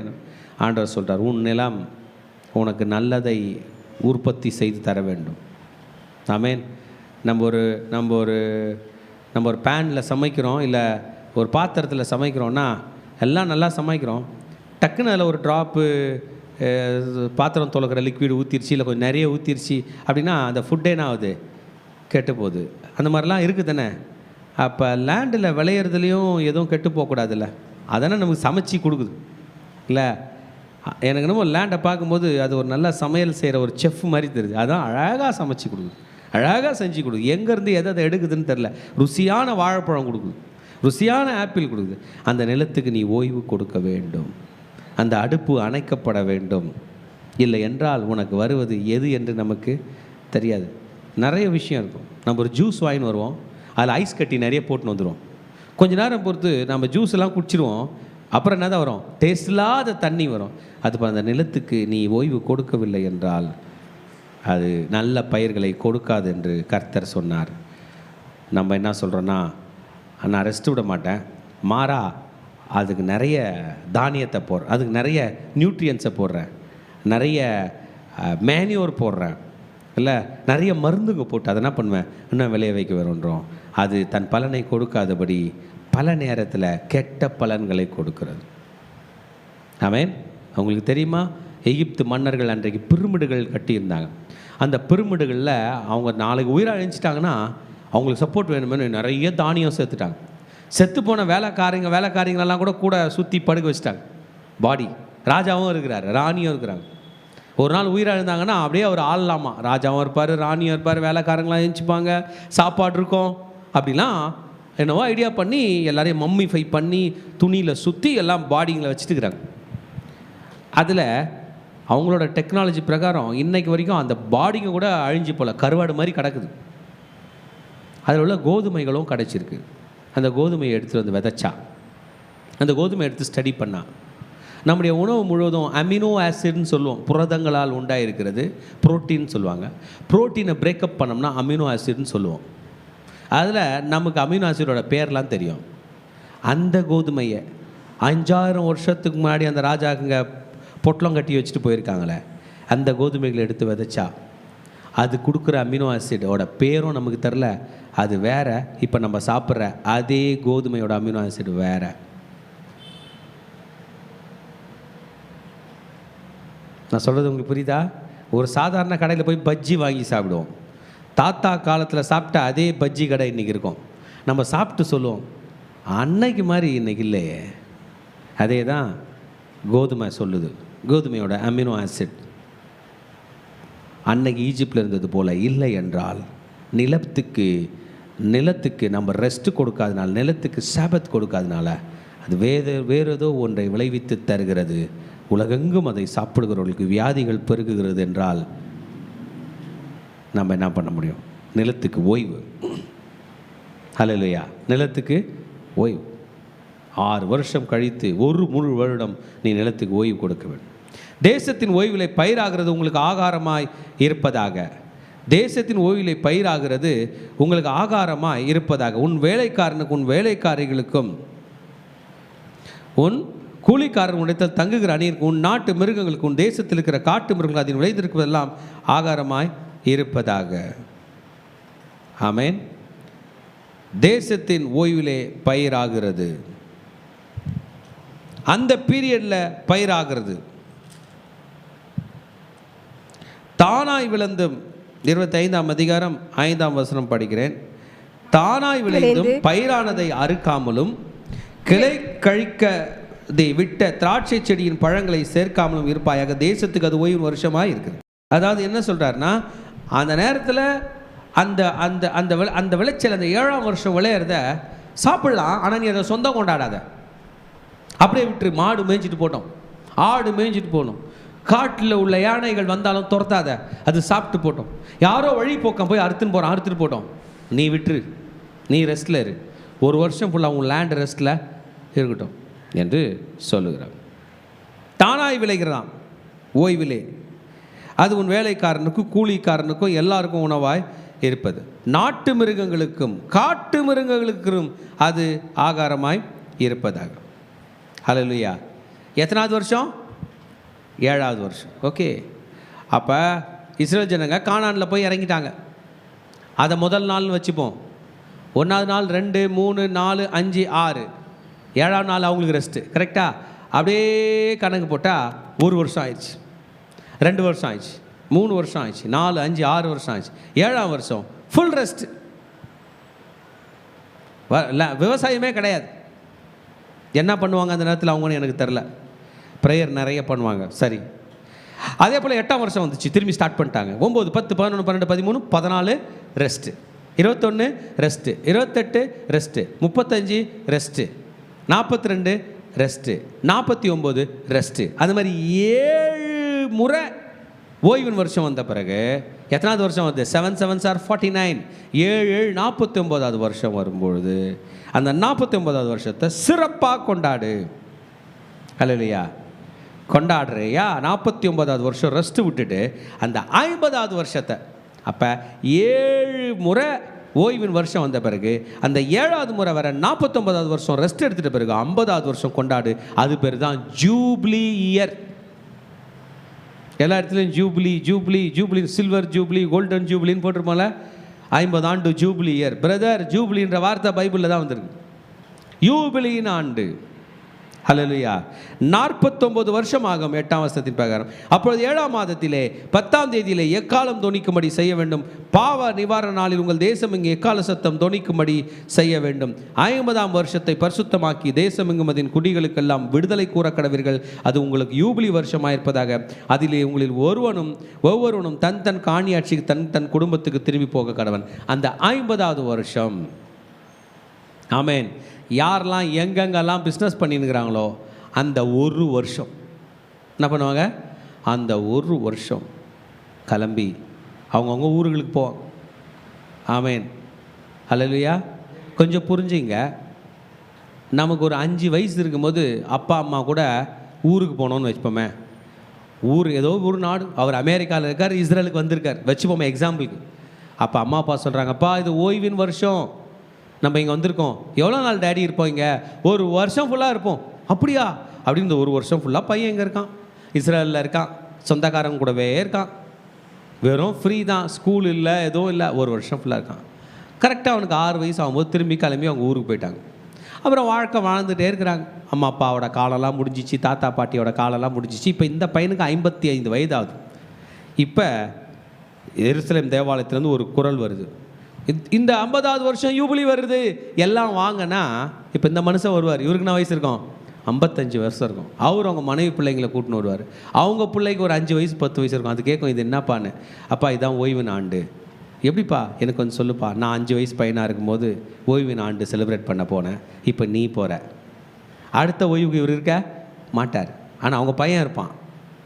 ஆண்டவர் சொல்கிறார், உன் நிலம் உனக்கு நல்லதை உற்பத்தி செய்து தர வேண்டும். ஆமென். நம்ம ஒரு பேனில் சமைக்கிறோம், இல்லை ஒரு பாத்திரத்தில் சமைக்கிறோன்னா எல்லாம் நல்லா சமைக்கிறோம். டக்குன்னு அதில் ஒரு ட்ராப்பு பாத்திரம் துளக்கிற லிக்விட் ஊற்றிருச்சு, இல்லை கொஞ்சம் நிறைய ஊற்றிருச்சு அப்படின்னா அந்த ஃபுட்டே என்ன ஆகுது? கெட்டு போகுது. அந்த மாதிரிலாம் இருக்குது தானே. அப்போ லேண்டில் விளையிறதுலேயும் எதுவும் கெட்டு போகக்கூடாதுல்ல. அதானே நமக்கு சமைச்சி கொடுக்குது இல்லை. எனக்கு என்னமோ லேண்டை பார்க்கும்போது அது ஒரு நல்ல சமையல் செய்கிற ஒரு செஃப் மாதிரி தெரியுது. அதான் அழகாக சமைச்சி கொடுக்குது, அழகாக செஞ்சு கொடுக்குது. எங்கேருந்து எதை எடுக்குதுன்னு தெரில. ருசியான வாழைப்பழம் கொடுக்குது, ருசியான ஆப்பிள் கொடுக்குது. அந்த நிலத்துக்கு நீ ஓய்வு கொடுக்க வேண்டும். அந்த அடுப்பு அணைக்கப்பட வேண்டும். இல்லை என்றால் உனக்கு வருவது எது என்று நமக்கு தெரியாது. நிறைய விஷயம் இருக்கும். நம்ம ஒரு ஜூஸ் வாங்கின்னு வருவோம், அதில் ஐஸ் கட்டி நிறைய போட்டுன்னு வந்துடுவோம். கொஞ்ச நேரம் பொறுத்து நம்ம ஜூஸ் எல்லாம் குடிச்சிடுவோம். அப்புறம் என்ன தான் வரும்? டேஸ்ட் இல்லாத தண்ணி வரும். அது அந்த நிலத்துக்கு நீ ஓய்வு கொடுக்கவில்லை என்றால் அது நல்ல பயிர்களை கொடுக்காது என்று கர்த்தர் சொன்னார். நம்ம என்ன சொல்கிறோன்னா, நான் ரெஸ்ட் விட மாட்டேன், மாறா அதுக்கு நிறைய தானியத்தை போடுறேன், அதுக்கு நிறைய நியூட்ரியன்ஸை போடுறேன், நிறைய மேன்யூர் போடுறேன், இல்லை நிறைய மருந்துங்க போட்டு அதை என்ன பண்ணுவேன், இன்னும் விளைய வைக்க வருன்றோம். அது தன் பலனை கொடுக்காதபடி பல நேரத்தில் கெட்ட பலன்களை கொடுக்கிறது. ஆமென். அவங்களுக்கு தெரியுமா, எகிப்து மன்னர்கள் அன்றைக்கு பிரமிடுகள் கட்டியிருந்தாங்க. அந்த பிரமிடுகளில் அவங்க நாளைக்கு உயிரை அழிஞ்சிட்டாங்கன்னா அவங்களுக்கு சப்போர்ட் வேணுமென்னு நிறைய தானியம் சேர்த்துட்டாங்க. செத்து போன வேலைக்காரங்களெல்லாம் கூட சுற்றி படுக்க வச்சுட்டாங்க. பாடி ராஜாவும் இருக்கிறார், ராணியும் இருக்கிறாங்க. ஒரு நாள் உயிரிழந்தாங்கன்னா அப்படியே அவர் ஆளலாமா, ராஜாவும் இருப்பார், ராணியும் இருப்பார், வேலைக்காரங்களாம் எழுந்திப்பாங்க, சாப்பாடு இருக்கும் அப்படிலாம் என்னவோ ஐடியா பண்ணி எல்லாரையும் மம்மிஃபை பண்ணி துணியில் சுற்றி எல்லாம் பாடிங்களை வச்சுட்டுக்கிறாங்க. அதில் அவங்களோட டெக்னாலஜி பிரகாரம் இன்னைக்கு வரைக்கும் அந்த பாடிங்க கூட அழிஞ்சு போல கருவாடு மாதிரி கிடக்குது. அதில் உள்ள கோதுமைகளும் கிடச்சிருக்கு. அந்த கோதுமையை எடுத்துகிட்டு வந்து விதைச்சா, அந்த கோதுமை எடுத்து ஸ்டடி பண்ணா, நம்முடைய உணவு முழுவதும் அமினோ ஆசிட்னு சொல்லுவோம், புரதங்களால் உண்டாயிருக்கிறது, புரோட்டீன் சொல்லுவாங்க. புரோட்டீனை பிரேக்கப் பண்ணோம்னா அமினோ ஆசிட்னு சொல்லுவோம். அதில் நமக்கு அமினோ ஆசிடோட பேர்லாம் தெரியும். அந்த கோதுமையை 5000 வருஷத்துக்கு முன்னாடி அந்த ராஜாக்குங்க பொட்டலம் கட்டி வச்சுட்டு போயிருக்காங்களே, அந்த கோதுமைகளை எடுத்து விதைச்சா அது கொடுக்குற அமினோ ஆசிடோட பேரும் நமக்கு தெரில, அது வேற. இப்போ நம்ம சாப்பிட்ற அதே கோதுமையோட அமினோ ஆசிட் வேற. நான் சொல்கிறது உங்களுக்கு புரியுதா? ஒரு சாதாரண கடையில் போய் பஜ்ஜி வாங்கி சாப்பிடுவோம். தாத்தா காலத்தில் சாப்பிட்ட அதே பஜ்ஜி கடை இன்றைக்கி இருக்கும். நம்ம சாப்பிட்டு சொல்லுவோம், அன்னைக்கு மாதிரி இன்றைக்கி இல்லையே. அதே தான் கோதுமை சொல்லுது. கோதுமையோட அமினோ ஆசிட் அன்னைக்கு ஈஜிப்டில் இருந்தது போல் இல்லை என்றால், நிலத்துக்கு நம்ம ரெஸ்ட்டு கொடுக்காதனால, நிலத்துக்கு சாபத் கொடுக்காதனால அது வேறு ஏதோ ஒன்றை விளைவித்து தருகிறது. உலகெங்கும் அதை சாப்பிடுகிறவர்களுக்கு வியாதிகள் பெருகுகிறது என்றால் நம்ம என்ன பண்ண முடியும்? நிலத்துக்கு ஓய்வு. ஹல்லேலூயா. நிலத்துக்கு ஓய்வு. 6 வருஷம் கழித்து ஒரு முழு வருடம் நீ நிலத்துக்கு ஓய்வு கொடுக்க வேண்டும். தேசத்தின் ஓய்விலை பயிராகிறது உங்களுக்கு ஆகாரமாய் இருப்பதாக. தேசத்தின் ஓய்விலை பயிராகிறது உங்களுக்கு ஆகாரமாய் இருப்பதாக. உன் வேலைக்காரனுக்கு உன் வேலைக்காரிகளுக்கும் உன் கூலிக்காரன் உடைத்தல் தங்குகிற அணியிற்கு உன் நாட்டு மிருகங்களுக்கு உன் தேசத்தில் இருக்கிற காட்டு மிருகங்கள் அதில் விளைந்திருப்பதெல்லாம் ஆகாரமாய் இருப்பதாக. ஆமென். தேசத்தின் ஓய்விலே பயிராகிறது, அந்த பீரியடில் பயிராகிறது. தானாய் விளைந்தும் 25ஆம் அதிகாரம் 5ஆம் வசனம் படிக்கிறேன். தானாய் விளைந்தும் பயிரானதை அறுக்காமலும் கிளை கழிக்கதை விட்ட திராட்சை செடியின் பழங்களை சேர்க்காமலும் இருப்பாயாக. தேசத்துக்கு அது ஓய்வு வருஷமாக இருக்குது. அதாவது என்ன சொல்கிறாருன்னா, அந்த நேரத்தில் அந்த அந்த அந்த அந்த விளைச்சல் அந்த 7ஆம் வருஷம் விளையிறத சாப்பிடலாம், ஆனால் நீ அதை சொந்தம் கொண்டாடாத, அப்படியே விட்டுரு. மாடு மேய்ஞ்சிட்டு போட்டோம், ஆடு மேய்ஞ்சிட்டு போகணும், காட்டில் உள்ள யானைகள் வந்தாலும் துரத்தாத, அது சாப்பிட்டு போட்டோம். யாரோ வழி போக்கம் போய் அறுத்துட்டு போட்டோம், நீ விட்டுரு, நீ ரெஸ்ட்டில் இரு, 1 வருஷம் ஃபுல்லாக உன் லேண்ட் ரெஸ்ட்டில் இருக்கட்டும் என்று சொல்லுகிறார். தானாய் விளைகிறதாம் ஓய்விலே, அது உன் வேலைக்காரனுக்கும் கூலிக்காரனுக்கும் எல்லாருக்கும் உணவாய் இருப்பது. நாட்டு மிருகங்களுக்கும் காட்டு மிருகங்களுக்கும் அது ஆகாரமாய் இருப்பதாக. ஹல்லேலூயா. எத்தனாவது வருஷம்? 7ஆவது வருஷம். ஓகே. அப்போ இஸ்ரேல் ஜனங்க கானானில் போய் இறங்கிட்டாங்க. அதை முதல் நாள்னு வச்சுப்போம். 1ஆவது நாள் 2 3 4 5 6, 7ஆவது நாள் அவங்களுக்கு ரெஸ்ட்டு. கரெக்டாக? அப்படியே கணக்கு போட்டால் 1 வருஷம் ஆயிடுச்சு, 2 வருஷம் ஆயிடுச்சு, 3 வருஷம் ஆயிடுச்சு, 4 5 6 வருஷம் ஆயிடுச்சு. 7ஆம் வருஷம் ஃபுல் ரெஸ்ட். விவசாயமே கிடையாது. என்ன பண்ணுவாங்க அந்த நேரத்தில் அவங்கன்னு எனக்கு தெரில. ப்ரேயர் நிறைய பண்ணுவாங்க. சரி. அதே போல் 8ஆம் வருஷம் வந்துச்சு, திரும்பி ஸ்டார்ட் பண்ணிட்டாங்க. 9 10 11 12 13 14 rest, 21 rest, 28 rest, 35 rest, 42 rest, 49 rest. அது மாதிரி 7 முறை ஓய்வின் வருஷம் வந்த பிறகு எத்தனாவது வருஷம் வருது? 7 7s are 49. 7 49வது வருஷம் வரும்பொழுது அந்த 49வது வருஷத்தை சிறப்பாக கொண்டாடு. ஹல்லேலூயா. கொண்டாடுறியா? 49வது வருஷம் ரெஸ்ட்டு விட்டுட்டு அந்த 50வது வருஷத்தை, அப்போ 7 முறை ஓய்வின் வருஷம் வந்த பிறகு அந்த 7ஆவது முறை வர 49வது வருஷம் ரெஸ்ட் எடுத்துகிட்ட பிறகு 50வது வருஷம் கொண்டாடு. அது பேர் தான் ஜூப்ளி இயர். எல்லா இடத்துலையும் jubilee jubilee jubilee, silver jubilee, golden ஜூப்ளின்னு போட்டிருப்போம்ல. 50 ஆண்டு ஜூப்ளி இயர். பிரதர், ஜூப்ளின்ற வார்த்தை பைபிளில் தான் வந்திருக்கு. யூபிலியின் ஆண்டு. ஹல்லேலூயா. 49 வருஷம் ஆகும் 8ஆம் வசனத்தின் பிரகாரம். அப்பொழுது 7ஆம் மாதத்திலே 10ஆம் தேதியிலே எக்காலம் தொனிக்கும்படி செய்ய வேண்டும். பாவ நிவாரண நாளில் உங்கள் தேசம் இங்கே எக்கால சத்தம் தொனிக்கும்படி செய்ய வேண்டும். 50ஆம் வருஷத்தை பரிசுத்தமாக்கி தேசமெங்கும் அதன் குடிகளுக்கெல்லாம் விடுதலை கூற கடவீர்கள். அது உங்களுக்கு யூபிலி வருஷமாயிருப்பதாக. அதிலே உங்களில் ஒவ்வொருவனும் தன் தன் காணியாட்சிக்கு தன் குடும்பத்துக்கு திரும்பி போக கடவன். அந்த 50ஆவது வருஷம், ஆமேன், யாரெல்லாம் எங்கெங்கெல்லாம் பிஸ்னஸ் பண்ணினுக்கிறாங்களோ அந்த ஒரு வருஷம் என்ன பண்ணுவாங்க? அந்த ஒரு வருஷம் கிளம்பி அவங்கவுங்க ஊர்களுக்கு போவாங்க. ஆமேன், ஹல்லேலூயா. கொஞ்சம் புரிஞ்சுங்க. நமக்கு ஒரு 5 வயசு இருக்கும்போது அப்பா அம்மா கூட ஊருக்கு போனோன்னு வச்சுப்போமே. ஏதோ ஒரு நாடு, அவர் அமெரிக்காவில் இருக்கார், இஸ்ரேலுக்கு வந்திருக்கார் வச்சுப்போமே எக்ஸாம்பிளுக்கு. அப்போ அம்மா அப்பா சொல்கிறாங்கப்பா இது ஓய்வின் வருஷம், நம்ம இங்கே வந்திருக்கோம். எவ்வளோ நாள் டேடி இருப்போம்? இங்கே ஒரு வருஷம் ஃபுல்லாக இருப்போம். அப்படியா? அப்படின்னு இந்த ஒரு வருஷம் ஃபுல்லாக பையன் எங்கே இருக்கான்? இஸ்ரேலில் இருக்கான், சொந்தக்காரங்க கூடவே இருக்கான், வெறும் ஃப்ரீ தான், ஸ்கூல் இல்லை, எதுவும் இல்லை, ஒரு வருஷம் ஃபுல்லாக இருக்கான். கரெக்டாக அவனுக்கு 6 வயசு ஆகும்போது திரும்பி கிளம்பி அவங்க ஊருக்கு போயிட்டாங்க. அப்புறம் வாழ்க்கை வாழ்ந்துகிட்டே இருக்கிறாங்க. அம்மா அப்பாவோட காலெல்லாம் முடிஞ்சிச்சு, தாத்தா பாட்டியோட காலெல்லாம் முடிஞ்சிச்சு. இப்போ இந்த பையனுக்கு 55 வயது ஆகுது. இப்போ எருசலேம் தேவாலயத்துலேருந்து ஒரு குரல் வருது, இந்த 50ஆவது வருஷம் யூபிலி வருது, எல்லாம் வாங்கன்னா. இப்போ இந்த மனுஷன் வருவார், இவருக்கு என்ன வயசு இருக்கும்? 55 வருஷம் இருக்கும். அவர் அவங்க மனைவி பிள்ளைங்களை கூட்டின்னு வருவார். அவங்க பிள்ளைக்கு ஒரு 5 வயசு 10 வயசு இருக்கும். அது கேட்கும், இது என்னப்பான்னு. அப்பா இதான் ஓய்வின் ஆண்டு. எப்படிப்பா எனக்கு கொஞ்சம் சொல்லுப்பா. நான் 5 வயசு பையனாக இருக்கும்போது ஓய்வின் ஆண்டு செலிப்ரேட் பண்ண போனேன். இப்போ நீ போகிற. அடுத்த ஓய்வுக்கு இவர் இருக்க மாட்டார், ஆனால் அவங்க பையன் இருப்பான்.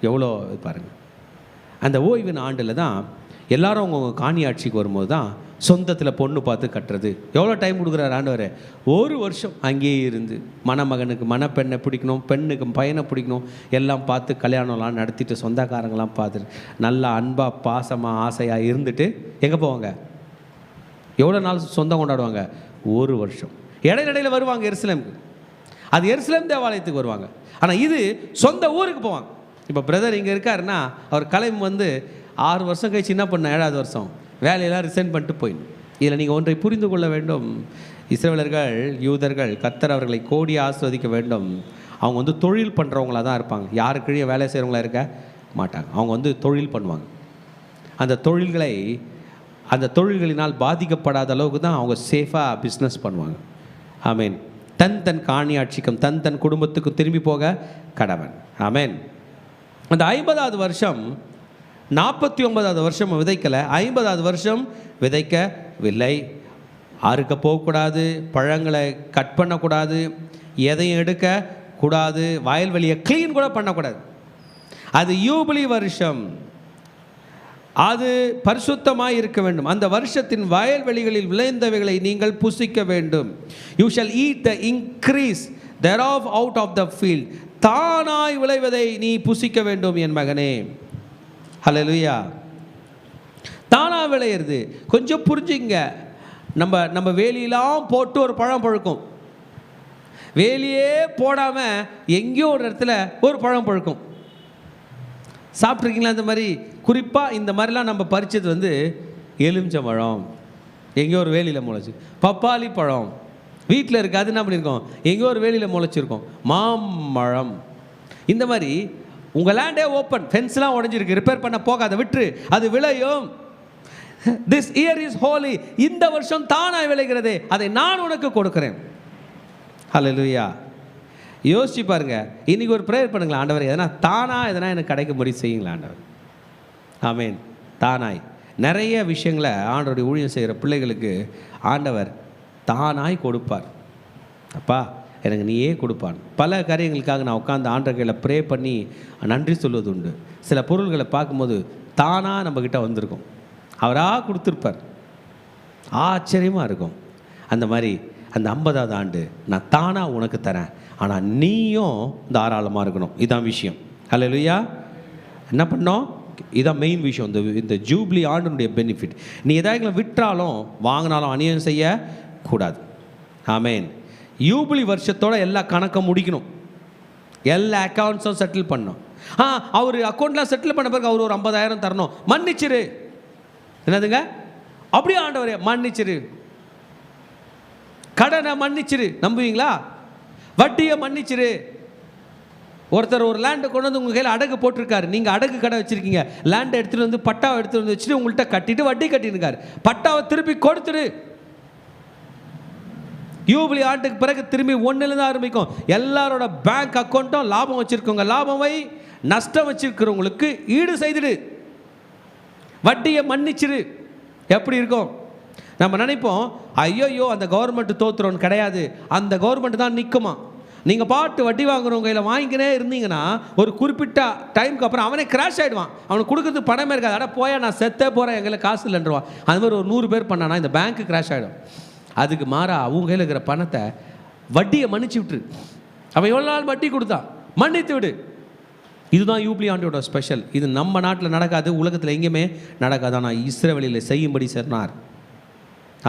எவ்வளோ பாருங்கள். அந்த ஓய்வின் ஆண்டில் தான் எல்லாரும் அவங்கவுங்க காணியாட்சிக்கு வரும்போது தான் சொந்தத்தில் பொண்ணு பார்த்து கட்டுறது. எவ்வளோ டைம் கொடுக்குறாரு ஆண்டவர்? ஒரு வருஷம் அங்கேயே இருந்து மணமகனுக்கு மணப்பெண்ணை பிடிக்கணும், பெண்ணுக்கு பையனை பிடிக்கணும், எல்லாம் பார்த்து கல்யாணம்லாம் நடத்திட்டு சொந்தக்காரங்களாம் பார்த்துட்டு நல்லா அன்பாக பாசமாக ஆசையாக இருந்துட்டு எங்கே போவாங்க? எவ்வளோ நாள் சொந்தம் கொண்டாடுவாங்க? ஒரு வருஷம். இடையில வருவாங்க எருசலேமுக்கு. அது எருசலேம் தேவாலயத்துக்கு வருவாங்க. ஆனால் இது சொந்த ஊருக்கு போவாங்க. இப்போ பிரதர் இங்கே இருக்காருன்னா அவர் கிளம்பி வந்து 6 வருஷம் கழிச்சு என்ன பண்ண? 7ஆவது வருஷம் வேலையெல்லாம் ரிசைன் பண்ணிட்டு போயிடணும். இதில் நீங்கள் ஒன்றை புரிந்து கொள்ள வேண்டும். இஸ்ரவேலர்கள், யூதர்கள், கர்த்தர் அவர்களை கோடி ஆசீர்வதிக்க வேண்டும். அவங்க வந்து தொழில் பண்ணுறவங்களா தான் இருப்பாங்க. யாருக்கு கீழே வேலை செய்கிறவங்களா இருக்க மாட்டாங்க. அவங்க வந்து தொழில் பண்ணுவாங்க. அந்த தொழில்களினால் பாதிக்கப்படாத அளவுக்கு தான் அவங்க சேஃபாக பிஸ்னஸ் பண்ணுவாங்க. ஆமேன். தன் காணியாட்சிக்கும் தன் குடும்பத்துக்கு திரும்பி போக கடவன். ஆமேன். அந்த 50ஆவது வருஷம் 49ஆவது வருஷம் விதைக்கலை, 50ஆவது வருஷம் விதைக்கவில்லை. அறுக்க போகக்கூடாது, பழங்களை கட் பண்ணக்கூடாது, எதையும் எடுக்கக்கூடாது, வயல்வெளியை க்ளீன் கூட பண்ணக்கூடாது. அது யூபிலி வருஷம், அது பரிசுத்தமாக இருக்க வேண்டும். அந்த வருஷத்தின் வயல்வெளிகளில் விளைந்தவைகளை நீங்கள் புசிக்க வேண்டும். You shall eat the increase thereof out of the field. தானாய் விளைவதை நீ புசிக்க வேண்டும் என் மகனே. ஹல்லேலூயா. தானா விளையிறது. கொஞ்சம் புரிஞ்சுங்க. நம்ம வேலியெல்லாம் போட்டு ஒரு பழம் பழுக்கும், வேலியே போடாமல் எங்கேயோ ஒரு இடத்துல ஒரு பழம் பழுக்கும். சாப்பிட்ருக்கீங்களா? இந்த மாதிரி குறிப்பாக இந்த மாதிரிலாம் நம்ம பறிச்சது வந்து எலுமிச்சம் பழம் எங்கேயோ ஒரு வேலியில் முளைச்சி, பப்பாளி பழம் வீட்டில் இருக்குது, அது என்ன பண்ணியிருக்கோம்? எங்கேயோ ஒரு வேலியில் முளைச்சிருக்கோம். மாம்பழம். இந்த மாதிரி உங்கள் லேண்டே ஓப்பன், ஃபென்ஸ்லாம் உடஞ்சிருக்கு, ரிப்பேர் பண்ண போகாத, விட்டுரு, அது விளையும். This year is holy. இந்த வருஷம் தானாய் விளைகிறதே, அதை நான் உனக்கு கொடுக்குறேன். ஹல்லேலூயா. யோசிச்சு பாருங்க. இன்னைக்கு ஒரு ப்ரேயர் பண்ணுங்களா, ஆண்டவர் எதனா எனக்கு கிடைக்கும்படி செய்யுங்களா ஆண்டவர். ஆமேன். தானாய் நிறைய விஷயங்களை ஆண்டவருடைய ஊழியம் செய்கிற பிள்ளைகளுக்கு ஆண்டவர் தானாய் கொடுப்பார். அப்பா எனக்கு நீயே கொடுப்பான். பல காரியங்களுக்காக நான் உட்காந்து ஆண்டவர் கையில் ப்ரே பண்ணி நன்றி சொல்வது உண்டு. சில பொருள்களை பார்க்கும்போது தானாக நம்மக்கிட்ட வந்திருக்கும், அவராக கொடுத்துருப்பார். ஆச்சரியமாக இருக்கும். அந்த மாதிரி அந்த 50ஆவது ஆண்டு நான் தானாக உனக்கு தரேன், ஆனால் நீயும் தாராளமாக இருக்கணும். இதுதான் விஷயம். ஹல்லேலூயா. என்ன பண்ணோம்? இதுதான் மெயின் விஷயம். இந்த ஜூப்ளி ஆண்டினுடைய பெனிஃபிட். நீ எதாவது விற்றாலும் வாங்கினாலும் அநியாயம் செய்யக்கூடாது. ஆமேன். யூபிலி வருஷத்தோட எல்லா கணக்கும் முடிக்கணும், எல்லா அக்கௌண்ட்ஸும் செட்டில் பண்ணணும். அவர் அக்கௌண்ட்லாம் செட்டில் பண்ண பிறகு அவர் ஒரு 50,000 தரணும். மன்னிச்சிரு. என்னதுங்க? அப்படியே ஆண்டவரே மன்னிச்சிரு, கடனை மன்னிச்சிரு. நம்புவீங்களா? வட்டியை மன்னிச்சிரு. ஒருத்தர் ஒரு லேண்டை கொண்டு வந்து உங்கள் கையில் அடகு போட்டிருக்காரு. நீங்கள் அடகு கடை வச்சுருக்கீங்க. லேண்டை எடுத்துகிட்டு வந்து பட்டாவை எடுத்துகிட்டு வந்து வச்சுட்டு உங்கள்கிட்ட கட்டிட்டு வட்டி கட்டியிருக்காரு. பட்டாவை திருப்பி கொடுத்துரு. யூபிலி ஆண்டுக்கு பிறகு திரும்பி ஒன்றுலேருந்து ஆரம்பிக்கும். எல்லாரோட பேங்க் அக்கௌண்ட்டும் லாபம் வச்சுருக்கோங்க, லாபம் வை. நஷ்டம் வச்சிருக்கிறவங்களுக்கு ஈடு செய்துடு, வட்டியை மன்னிச்சிரு. எப்படி இருக்கும்? நம்ம நினைப்போம், ஐயோ அந்த கவர்மெண்ட் தோத்துறோன்னு. கிடையாது, அந்த கவர்மெண்ட் தான் நிற்குமா. நீங்கள் பாட்டு வட்டி வாங்குறவங்க கையில் வாங்கினே இருந்தீங்கன்னா ஒரு குறிப்பிட்ட டைமுக்கு அப்புறம் அவனே கிராஷ் ஆகிடுவான். அவனுக்கு கொடுக்குறது பணமே இருக்காது. அட போயா நான் செத்தே போகிறேன், எங்களை காசு இல்லைன்றான். அது மாதிரி ஒரு 100 பேர் பண்ணானா இந்த பேங்க்கு கிராஷ் ஆகிடும். அதுக்கு மாறா அவங்க கையில் இருக்கிற பணத்தை வட்டியை மன்னிச்சு விட்டுரு. அவன் எவ்வளோ நாள் வட்டி கொடுத்தான், மன்னித்து விடு. இதுதான் யூபிலி ஆண்டோட ஸ்பெஷல். இது நம்ம நாட்டில் நடக்காது, உலகத்தில் எங்கேயுமே நடக்காது. ஆனால் இஸ்ரவேலில் செய்யும்படி சொன்னார்.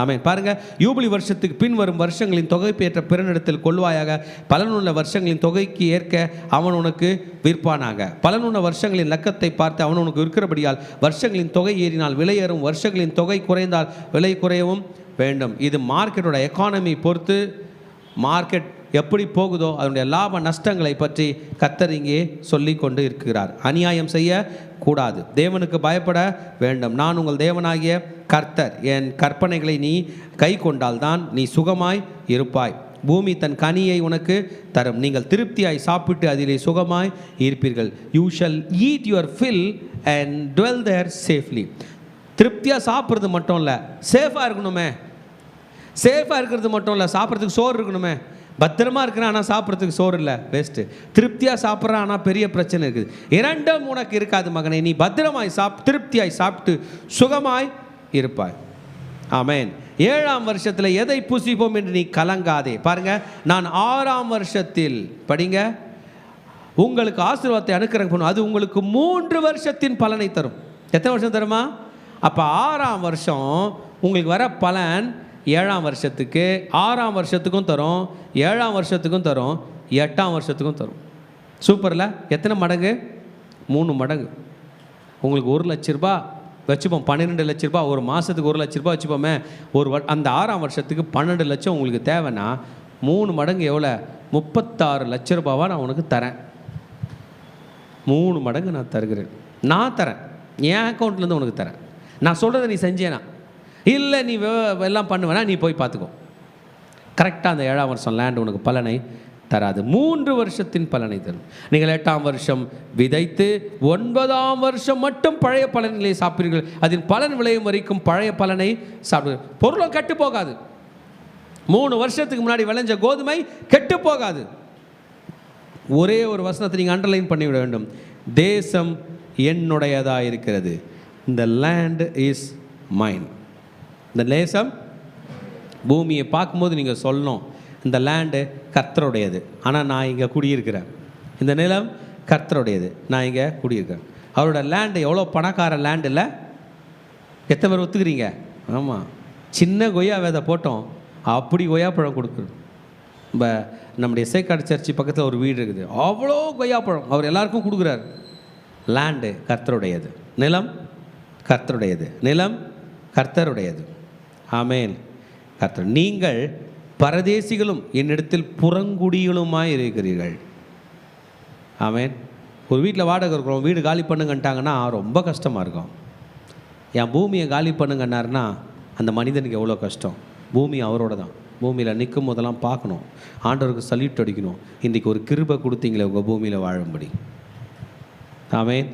ஆமென். பாருங்க, யூபிலி வருஷத்துக்கு பின் வரும் வருஷங்களின் தொகைப்பேற்ற பிறனிடத்தில் கொள்வாயாக. பலனுள்ள வருஷங்களின் தொகைக்கு ஏற்க அவன் உனக்கு விற்பானாக. பலனுள்ள வருஷங்களின் லக்கத்தை பார்த்து அவன் உனக்கு விற்கிறபடியால் வருஷங்களின் தொகை ஏறினால் விலை ஏறும், வருஷங்களின் தொகை குறைந்தால் விலை குறையவும் வேண்டும். இது மார்க்கெட்டோட எக்கானமி பொறுத்து, மார்க்கெட் எப்படி போகுதோ அதனுடைய லாப நஷ்டங்களை பற்றி கர்த்தர் இங்கே சொல்லி கொண்டு இருக்கிறார். அநியாயம் செய்ய கூடாது, தேவனுக்கு பயப்பட வேண்டும். நான் உங்கள் தேவனாகிய கர்த்தர். என் கற்பனைகளை நீ கை கொண்டால்தான் நீ சுகமாய் இருப்பாய். பூமி தன் கனியை உனக்கு தரும். நீங்கள் திருப்தியாய் சாப்பிட்டு அதிலே சுகமாய் இருப்பீர்கள். You shall eat your fill and dwell there safely. திருப்தியாக சாப்பிட்றது மட்டும் இல்லை, சேஃபாக இருக்கணுமே. சேஃபாக இருக்கிறது மட்டும் இல்லை, சாப்பிட்றதுக்கு சோறு இருக்கணுமே. பத்திரமா இருக்கிறேன் ஆனால் சாப்பிட்றதுக்கு சோறு இல்லை, வேஸ்ட்டு. திருப்தியாக சாப்பிட்றேன் ஆனால் பெரிய பிரச்சனை இருக்குது. இரண்டும் உனக்கு இருக்காது மகனே. நீ பத்திரமாய் திருப்தியாய் சாப்பிட்டு சுகமாய் இருப்பாய். ஆமென். 7ஆம் வருஷத்தில் எதை புசிப்போம் என்று நீ கலங்காதே. பாருங்க, நான் 6ஆம் வருஷத்தில் படிங்க உங்களுக்கு ஆசீர்வாதத்தை அனுக்கிரகம் பண்ணும். அது உங்களுக்கு 3 வருஷத்தின் பலனை தரும். எத்தனை வருஷம் தருமா? அப்போ 6ஆம் வருஷம் உங்களுக்கு வர பலன் 7ஆம் வருஷத்துக்கு, 6ஆம் வருஷத்துக்கும் தரும், 7ஆம் வருஷத்துக்கும் தரும், 8ஆம் வருஷத்துக்கும் தரும். சூப்பரில். எத்தனை மடங்கு? 3 மடங்கு. உங்களுக்கு 1 லட்ச ரூபா வச்சுப்போம், 12 லட்ச ரூபா. ஒரு மாதத்துக்கு 1 லட்ச ரூபா வச்சுப்போமே. அந்த 6ஆம் வருஷத்துக்கு 12 லட்சம் உங்களுக்கு தேவைன்னா 3 மடங்கு எவ்வளோ? 36 லட்ச ரூபாவாக நான் உனக்கு தரேன். 3 மடங்கு நான் தருகிறேன். நான் தரேன், என் அக்கௌண்ட்லேருந்து உனக்கு தரேன். நான் சொல்கிறத நீ செஞ்சேனா? இல்லை நீ எல்லாம் பண்ணுவேனா? நீ போய் பார்த்துக்கோ. கரெக்டாக அந்த 7ஆம் வருஷம் லேண்ட் உனக்கு பலனை தராது, 3 வருஷத்தின் பலனை தரும். நீங்கள் 8ஆம் வருஷம் விதைத்து 9ஆம் வருஷம் மட்டும் பழைய பலன்களை சாப்பிடுவீர்கள். அதன் பலன் விளையும் வரைக்கும் பழைய பலனை சாப்பிடு. பொருளும் கெட்டு போகாது. 3 வருஷத்துக்கு முன்னாடி விளைஞ்ச கோதுமை கெட்டு போகாது. ஒரே ஒரு வசனத்தை நீங்கள் அண்டர்லைன் பண்ணிவிட வேண்டும். தேசம் என்னுடையதாக இருக்கிறது. இந்த லேண்ட் இஸ் மைன். இந்த தேசம், பூமியை பார்க்கும்போது நீங்கள் சொல்லணும், இந்த லேண்டு கர்த்தருடையது, ஆனால் நான் இங்கே குடியிருக்கிறேன். இந்த நிலம் கர்த்தருடையது, நான் இங்கே குடியிருக்கிறேன். அவரோட லேண்டு எவ்வளோ பணக்கார லேண்டு இல்லை? எத்தனை பேர் ஒத்துக்கிறீங்க? ஆமாம். சின்ன கொய்யா விதை போட்டோம், அப்படி கொய்யாப்பழம் கொடுக்குறோம். இப்போ நம்முடைய சேக்காடு சர்ச்சு பக்கத்தில் ஒரு வீடு இருக்குது, அவ்வளோ கொய்யாப்பழம் அவர் எல்லாருக்கும் கொடுக்குறாரு. லேண்டு கர்த்தருடையது, நிலம் கர்த்தருடையது, நிலம் கர்த்தருடையது. ஆமேன். கர்த்தர். நீங்கள் பரதேசிகளும் என்னிடத்தில் புறங்குடிகளுமாய் இருக்கிறீர்கள். ஆமேன். ஒரு வீட்டில் வாடகை இருக்கிறோம், வீடு காலி பண்ணுங்கன்ட்டாங்கன்னா ரொம்ப கஷ்டமாக இருக்கும். என் பூமியை காலி பண்ணுங்கன்னாருன்னா அந்த மனிதனுக்கு எவ்வளோ கஷ்டம். பூமி அவரோட தான். பூமியில் நிற்கும் போதெல்லாம் பார்க்கணும், ஆண்டவருக்கு சல்யூட் அடிக்கணும். இன்றைக்கி ஒரு கிருபை கொடுத்தீங்களே உங்கள் பூமியில் வாழும்படி. ஆமேன்.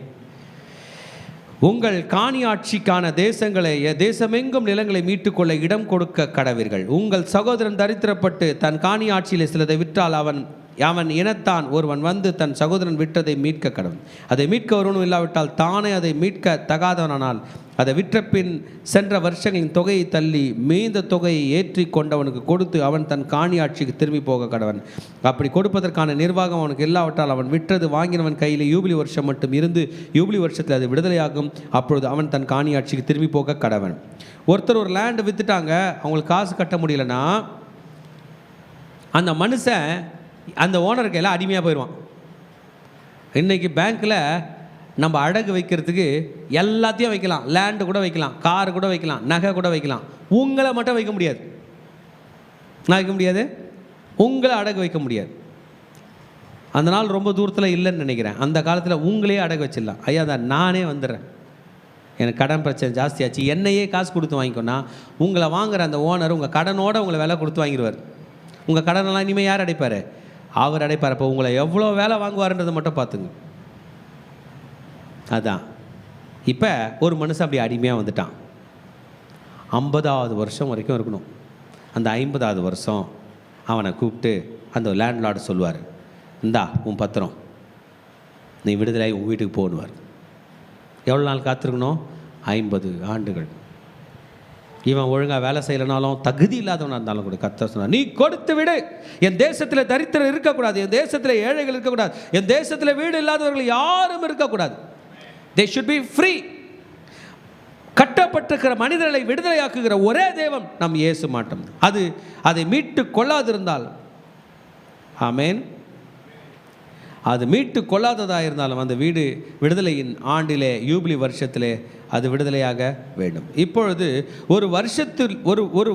உங்கள் காணியாட்சிக்கான தேசங்களை, தேசமெங்கும் நிலங்களை மீட்டுக்கொள்ள இடம் கொடுக்க கடவீர்கள். உங்கள் சகோதரன் தரித்திரப்பட்டு தன் காணியாட்சியில் சிலதை விற்றால் அவன் இனத்தான் ஒருவன் வந்து தன் சகோதரன் விற்றதை மீட்க கடவன். அதை மீட்க ஒருவனும் இல்லாவிட்டால் தானே அதை மீட்க தகாதவனால் அதை விற்ற பின் சென்ற வருஷங்களின் தொகையை தள்ளி மீந்த தொகையை ஏற்றி கொண்டவனுக்கு கொடுத்து அவன் தன் காணியாட்சிக்கு திரும்பி போக கடவன். அப்படி கொடுப்பதற்கான நிர்வாகம் அவனுக்கு இல்லாவிட்டால் அவன் விற்றது வாங்கினவன் கையில் யூபிலி வருஷம் மட்டும் இருந்து யூபிலி வருஷத்தில் அது விடுதலையாகும். அப்பொழுது அவன் தன் காணியாட்சிக்கு திரும்பி போக கடவன். ஒருத்தர் ஒரு லேண்டு விற்றுட்டாங்க, அவங்களுக்கு காசு கட்ட முடியலன்னா அந்த மனுஷன் அந்த ஓனர் கையில் அடிமையாக போயிடுவான். இன்றைக்கி பேங்க்கில் நம்ம அடகு வைக்கிறதுக்கு எல்லாத்தையும் வைக்கலாம், லேண்டு கூட வைக்கலாம், கார் கூட வைக்கலாம், நகை கூட வைக்கலாம். உங்களை மட்டும் வைக்க முடியாது. நான் வைக்க முடியாது, உங்களை அடகு வைக்க முடியாது. அந்த நாள் ரொம்ப தூரத்தில் இல்லைன்னு நினைக்கிறேன். அந்த காலத்தில் உங்களே அடகு வச்சிடலாம். ஐயா தான் நானே வந்துடுறேன், எனக்கு கடன் பிரச்சனை ஜாஸ்தியாச்சு, என்னையே காசு கொடுத்து வாங்கிக்கோன்னா உங்களை வாங்குகிற அந்த ஓனர் உங்கள் கடனோடு உங்களை விலை கொடுத்து வாங்கிடுவார். உங்கள் கடனெல்லாம் இனிமேல் யார் அடைப்பார்? அவர் அடைப்பார். அப்போ உங்களை எவ்வளோ வேலை வாங்குவார்ன்றதை மட்டும் பார்த்துங்க. அதான் இப்போ ஒரு மனுஷன் அப்படி அடிமையாக வந்துட்டான். 50வது வருஷம் வரைக்கும் இருக்கணும். அந்த 50வது வருஷம் அவனை கூப்பிட்டு அந்த லேண்ட்லார்டு சொல்லுவார், இந்தா உன் பத்திரம், நீ விடுதலை உன் வீட்டுக்கு போகணுவார். எவ்வளோ நாள் காத்திருக்கணும்? 50 ஆண்டுகள். இவன் ஒழுங்காக வேலை செய்யலைனாலும், தகுதி இல்லாதவனாக இருந்தாலும் கூட கர்த்தர் சொன்னார், நீ கொடுத்து விடு. என் தேசத்தில் தரித்திரம் இருக்கக்கூடாது, என் தேசத்தில் ஏழைகள் இருக்கக்கூடாது, என் தேசத்தில் வீடு இல்லாதவர்கள் யாரும் இருக்கக்கூடாது. they should be free. கட்டப்பட்டிருக்கிற மனிதர்களை விடுதலையாக்குகிற ஒரே தேவன் நம் இயேசு மாட்டம். அதை மீட்டு கொள்ளாதிருந்தால், ஆமேன், அது மீட்டு கொள்ளாததாக இருந்தாலும் அந்த வீடு விடுதலையின் ஆண்டிலே, யூபிலி வருஷத்திலே அது விடுதலையாக வேண்டும். இப்பொழுது ஒரு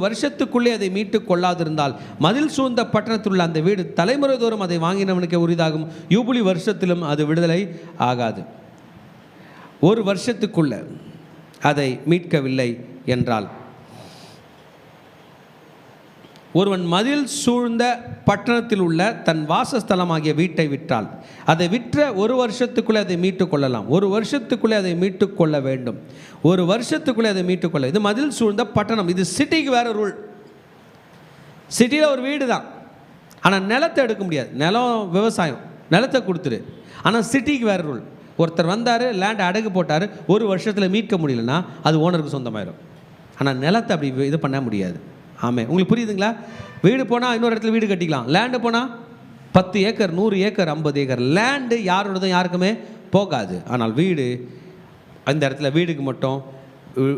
வருஷத்துக்குள்ளே அதை மீட்டு கொள்ளாதிருந்தால், மதில் சூழ்ந்த பட்டணத்தில் உள்ள அந்த வீடு தலைமுறை தோறும் அதை வாங்கினவனுக்கே உரிதாகும். யூபிலி வருஷத்திலும் அது விடுதலை ஆகாது. ஒரு வருஷத்துக்குள்ள அதை மீட்கவில்லை என்றால், ஒருவன் மதில் சூழ்ந்த பட்டணத்தில் உள்ள தன் வாசஸ்தலமாகிய வீட்டை விற்றால், அதை விற்ற ஒரு வருஷத்துக்குள்ளே அதை மீட்டு கொள்ளலாம். ஒரு வருஷத்துக்குள்ளே அதை மீட்டு கொள்ள வேண்டும். ஒரு வருஷத்துக்குள்ளே அதை மீட்டு கொள்ள. இது மதில் சூழ்ந்த பட்டணம். இது சிட்டிக்கு வேறு ரூல். சிட்டியில் ஒரு வீடு தான், ஆனால் நிலத்தை எடுக்க முடியாது. நிலம் விவசாயம், நிலத்தை கொடுத்துரு. ஆனால் சிட்டிக்கு வேறு ரூல். ஒருத்தர் வந்தார், லேண்ட் அடகு போட்டார், ஒரு வருஷத்தில் மீட்க முடியலன்னா அது ஓனருக்கு சொந்தமாயிடும். ஆனால் நிலத்தை அப்படி இது பண்ண முடியாது. ஆமாம், உங்களுக்கு புரியுதுங்களா? வீடு போனால் இன்னொரு இடத்துல வீடு கட்டிக்கலாம். லேண்டு போனால் 10 ஏக்கர் 100 ஏக்கர் 50 ஏக்கர் லேண்டு யாரோடதும் யாருக்குமே போகாது. ஆனால் வீடு, அந்த இடத்துல வீடுக்கு மட்டும்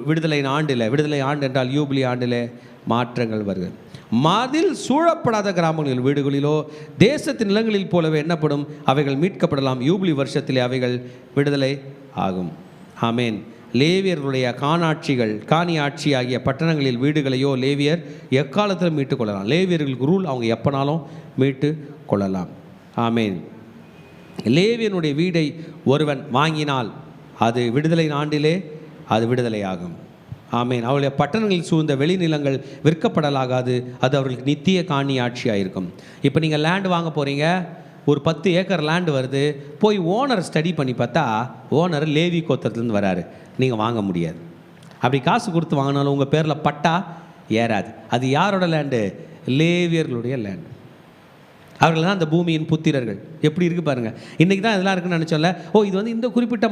விடுதலையின் ஆண்டில், விடுதலை ஆண்டு என்றால் யூபிலி ஆண்டில் மாற்றங்கள் வருது. மதில் சூழப்படாத கிராமங்களில் வீடுகளிலோ தேசத்தின் நிலங்களில் போலவே எண்ணப்படும் அவைகள் மீட்கப்படலாம். யூபிலி வருஷத்திலே அவைகள் விடுதலை ஆகும். ஆமேன். லேவியர்களுடைய காணி ஆட்சி ஆகிய பட்டணங்களில் வீடுகளையோ லேவியர் எக்காலத்திலும் மீட்டு கொள்ளலாம். லேவியர்களுக்கு ரூல், அவங்க எப்போனாலும் மீட்டு கொள்ளலாம். ஆமேன். லேவியனுடைய வீடை ஒருவன் வாங்கினால் அது விடுதலை ஆண்டிலே அது விடுதலை ஆகும். ஆமேன். அவருடைய பட்டணங்களில் சூழ்ந்த வெளிநிலங்கள் விற்கப்படலாகாது. அது அவர்களுக்கு நித்திய காணி ஆட்சியாக இருக்கும். இப்போ நீங்கள் லேண்டு வாங்க போகிறீங்க, ஒரு 10 ஏக்கர் லேண்டு வருது. போய் ஓனர் ஸ்டடி பண்ணி பார்த்தா ஓனர் லேவி கோத்திரத்துலேருந்து வராரு. நீங்கள் வாங்க முடியாது. அப்படி காசு கொடுத்து வாங்கினாலும் உங்கள் பேரில் பட்டா ஏறாது. அது யாரோட லேண்டு? லேவியர்களுடைய லேண்டு. அவர்கள் தான் அந்த பூமியின் புத்திரர்கள். எப்படி இருக்குது பாருங்கள். இன்றைக்கி தான் இதெல்லாம் இருக்குன்னு நினச்சோம்ல. இது வந்து இந்த குறிப்பிட்ட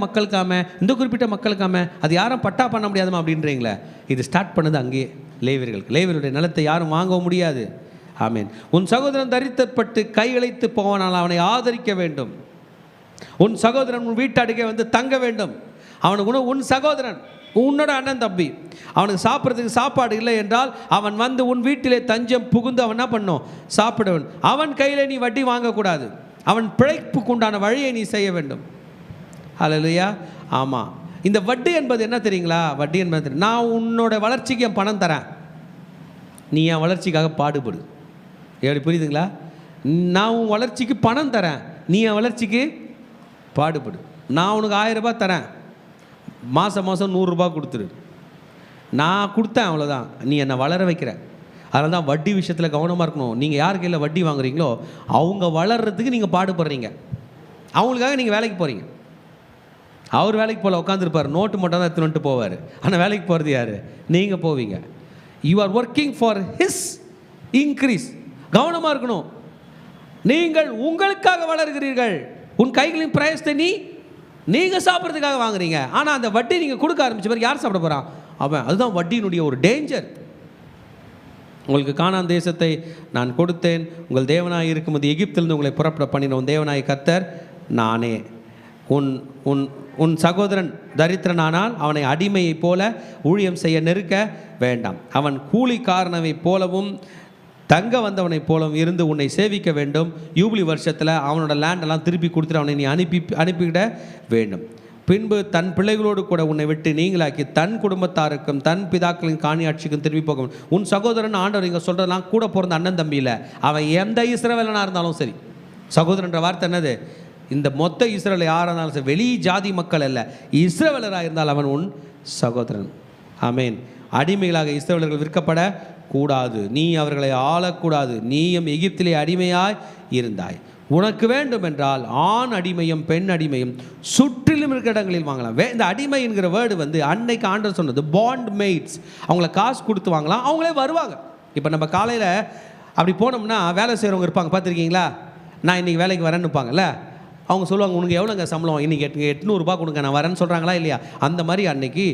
மக்களுக்காம அது யாரும் பட்டா பண்ண முடியாதுமா அப்படின்றீங்களே. இது ஸ்டார்ட் பண்ணது அங்கேயே லேவியர்களுக்கு. லேவியருடைய நிலத்தை யாரும் வாங்க முடியாது. ஆமேன். உன் சகோதரன் தரித்திரப்பட்டு கையழைத்து போவானால் அவனை ஆதரிக்க வேண்டும். உன் சகோதரன் உன் வீட்டடுக்கே வந்து தங்க வேண்டும். அவனுக்கு உன் சகோதரன் உன்னோட அண்ணன் தம்பி, அவனுக்கு சாப்பிட்றதுக்கு சாப்பாடு இல்லை என்றால் அவன் வந்து உன் வீட்டிலே தஞ்சம் புகுந்து அவன் என்ன பண்ணும்? சாப்பிடுவன். அவன் கையில் நீ வட்டி வாங்கக்கூடாது. அவன் பிழைப்புக்கு உண்டான வழியை நீ செய்ய வேண்டும். ஹல்லேலூயா. ஆமாம். இந்த வட்டி என்பது என்ன தெரியுங்களா? வட்டி என்பது, நான் உன்னோட வளர்ச்சிக்கு என் பணம் தரேன், நீ என் வளர்ச்சிக்காக பாடுபடு. எப்படி புரியுதுங்களா? நான் உன் வளர்ச்சிக்கு பணம் தரேன், நீ என் வளர்ச்சிக்கு பாடுபடு. நான் உனக்கு 1000 ரூபாய் தரேன், மாதம் 100 ரூபா கொடுத்துரு. நான் கொடுத்தேன், அவ்வளோதான். நீ என்னை வளர வைக்கிற. அதனால தான் வட்டி விஷயத்தில் கவனமாக இருக்கணும். நீங்கள் யார் கையில் வட்டி வாங்குறீங்களோ அவங்க வளர்கிறதுக்கு நீங்கள் பாடுபடுறீங்க. அவங்களுக்காக நீங்கள் வேலைக்கு போகிறீங்க. அவர் வேலைக்கு போல உட்காந்துருப்பார், நோட்டு மட்டும் தான் எடுத்துன்னு வந்துட்டு போவார். ஆனால் வேலைக்கு போகிறது யார்? நீங்கள் போவீங்க. You are working for his increase. கவனமாக இருக்கணும். நீங்கள் உங்களுக்காக வளர்கிறீர்கள். உன் கைகளின் பிரயசத்தை நீங்கள் சாப்பிட்றதுக்காக வாங்குறீங்க. ஆனால் அந்த வட்டி நீங்கள் கொடுக்க ஆரம்பிச்ச பிறகு யார் சாப்பிட போகிறான்? அவன். அதுதான் வட்டியினுடைய ஒரு டேஞ்சர். உங்களுக்கு கானான் தேசத்தை நான் கொடுத்தேன், உங்கள் தேவனாய் இருக்கும்போது எகிப்திலிருந்து உங்களை புறப்பட பண்ணின உன் தேவனாய் கர்த்தர் நானே. உன் சகோதரன் தரித்திரனானால் அவனை அடிமையைப் போல ஊழியம் செய்ய நெருக்க வேண்டாம். அவன் கூலிக்காரனவைப் போலவும் தங்க வந்தவனைப் போலவும் இருந்து உன்னை சேவிக்க வேண்டும். யூபிலி வருஷத்தில் அவனோட லேண்டெல்லாம் திருப்பி கொடுத்துட்டு அவனை நீ அனுப்பிவிட வேண்டும். பின்பு தன் பிள்ளைகளோடு கூட உன்னை விட்டு நீங்களாக்கி தன் குடும்பத்தாருக்கும் தன் பிதாக்களின் காணியாட்சிக்கும் திரும்பி போகும். உன் சகோதரன் ஆண்டவர் இங்கே சொல்கிறதெல்லாம் கூட பிறந்த அண்ணன் தம்பியில் அவன் எந்த இஸ்ரவேலனாக இருந்தாலும் சரி, சகோதரன்ற வார்த்தை என்னது? இந்த மொத்த இஸ்ரவேல் யாராக இருந்தாலும் சரி, வெளி ஜாதி மக்கள் அல்ல, இஸ்ரவேலராக இருந்தால் அவன் உன் சகோதரன். ஆமேன். அடிமைகளாக இஸ்ரவேலர்கள் விற்கப்பட கூடாது, நீ அவர்களை ஆளக்கூடாது. நீயும் எகிப்திலே அடிமையாய் இருந்தாய். உனக்கு வேண்டும் என்றால் ஆண் அடிமையும் பெண் அடிமையும் சுற்றிலும் இருக்கிற இடங்களில் வாங்கலாம். இந்த அடிமை என்கிற வேர்டு அன்னைக்கு ஆண்டவர் சொன்னது பாண்ட் மேட்ஸ். அவங்கள காசு கொடுத்து வாங்கலாம், அவங்களே வருவாங்க. இப்போ நம்ம காலையில் அப்படி போனோம்னா வேலை செய்கிறவங்க இருப்பாங்க, பார்த்துருக்கீங்களா? நான் இன்றைக்கி வேலைக்கு வரேன்னு இருப்பாங்கல்ல, அவங்க சொல்லுவாங்க, உனக்கு எவ்வளோங்க சம்பளம், இன்றைக்கி 800 கொடுங்க, நான் வரேன்னு சொல்கிறாங்களா இல்லையா? அந்த மாதிரி அன்றைக்கி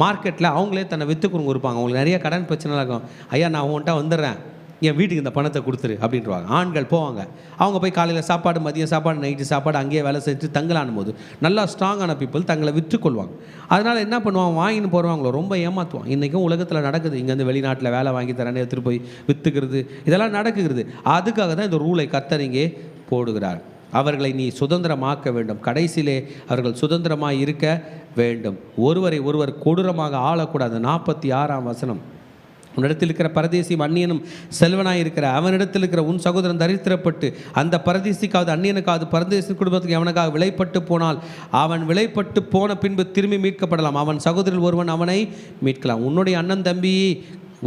மார்க்கெட்டில் அவங்களே தன்னை விற்றுக்குறவங்க இருப்பாங்க. அவங்களுக்கு நிறைய கடன் பிரச்சனை இருக்கும். ஐயா, நான் உன்கிட்ட வந்துடுறேன், என் வீட்டுக்கு இந்த பணத்தை கொடுத்துரு அப்படின்ட்டுருவாங்க. ஆண்கள் போவாங்க, அவங்க போய் காலையில் சாப்பாடு, மதியம் சாப்பாடு, நைட்டு சாப்பாடு அங்கேயே வேலை செஞ்சு தங்கலானும் போது நல்லா ஸ்ட்ராங்கான பீப்புள் தங்களை விற்றுக்கொள்வாங்க. அதனால் என்ன பண்ணுவாங்க, வாங்கின்னு போகிறவங்கள ரொம்ப ஏமாற்றுவான். இன்றைக்கும் உலகத்தில் நடக்குது. இங்கேருந்து வெளிநாட்டில் வேலை வாங்கி தரேன்னு எடுத்துகிட்டு போய் விற்றுக்கிறது, இதெல்லாம் நடக்குகிறது. அதுக்காக தான் இந்த ரூலை கர்த்தர் இங்கே போடுகிறார். அவர்களை நீ சுதந்திரமாக்க வேண்டும். கடைசியிலே அவர்கள் சுதந்திரமாக இருக்க வேண்டும். ஒருவரை ஒருவர் கொடூரமாக ஆளக்கூடாது. 46ஆம் வசனம், உன்னிடத்தில் இருக்கிற பரதேசியும் அந்நியனும் செல்வனாய் இருக்கிற அவனிடத்தில் இருக்கிற உன் சகோதரன் தரித்திரப்பட்டு அந்த பரதேசிக்காவது அந்நியனுக்காவது பரதேசி குடும்பத்துக்கு அவனுக்காக விலைப்பட்டு போனால் அவன் விலைப்பட்டு போன பின்பு திரும்பி மீட்கப்படலாம். அவன் சகோதரில் ஒருவன் அவனை மீட்கலாம். உன்னுடைய அண்ணன் தம்பி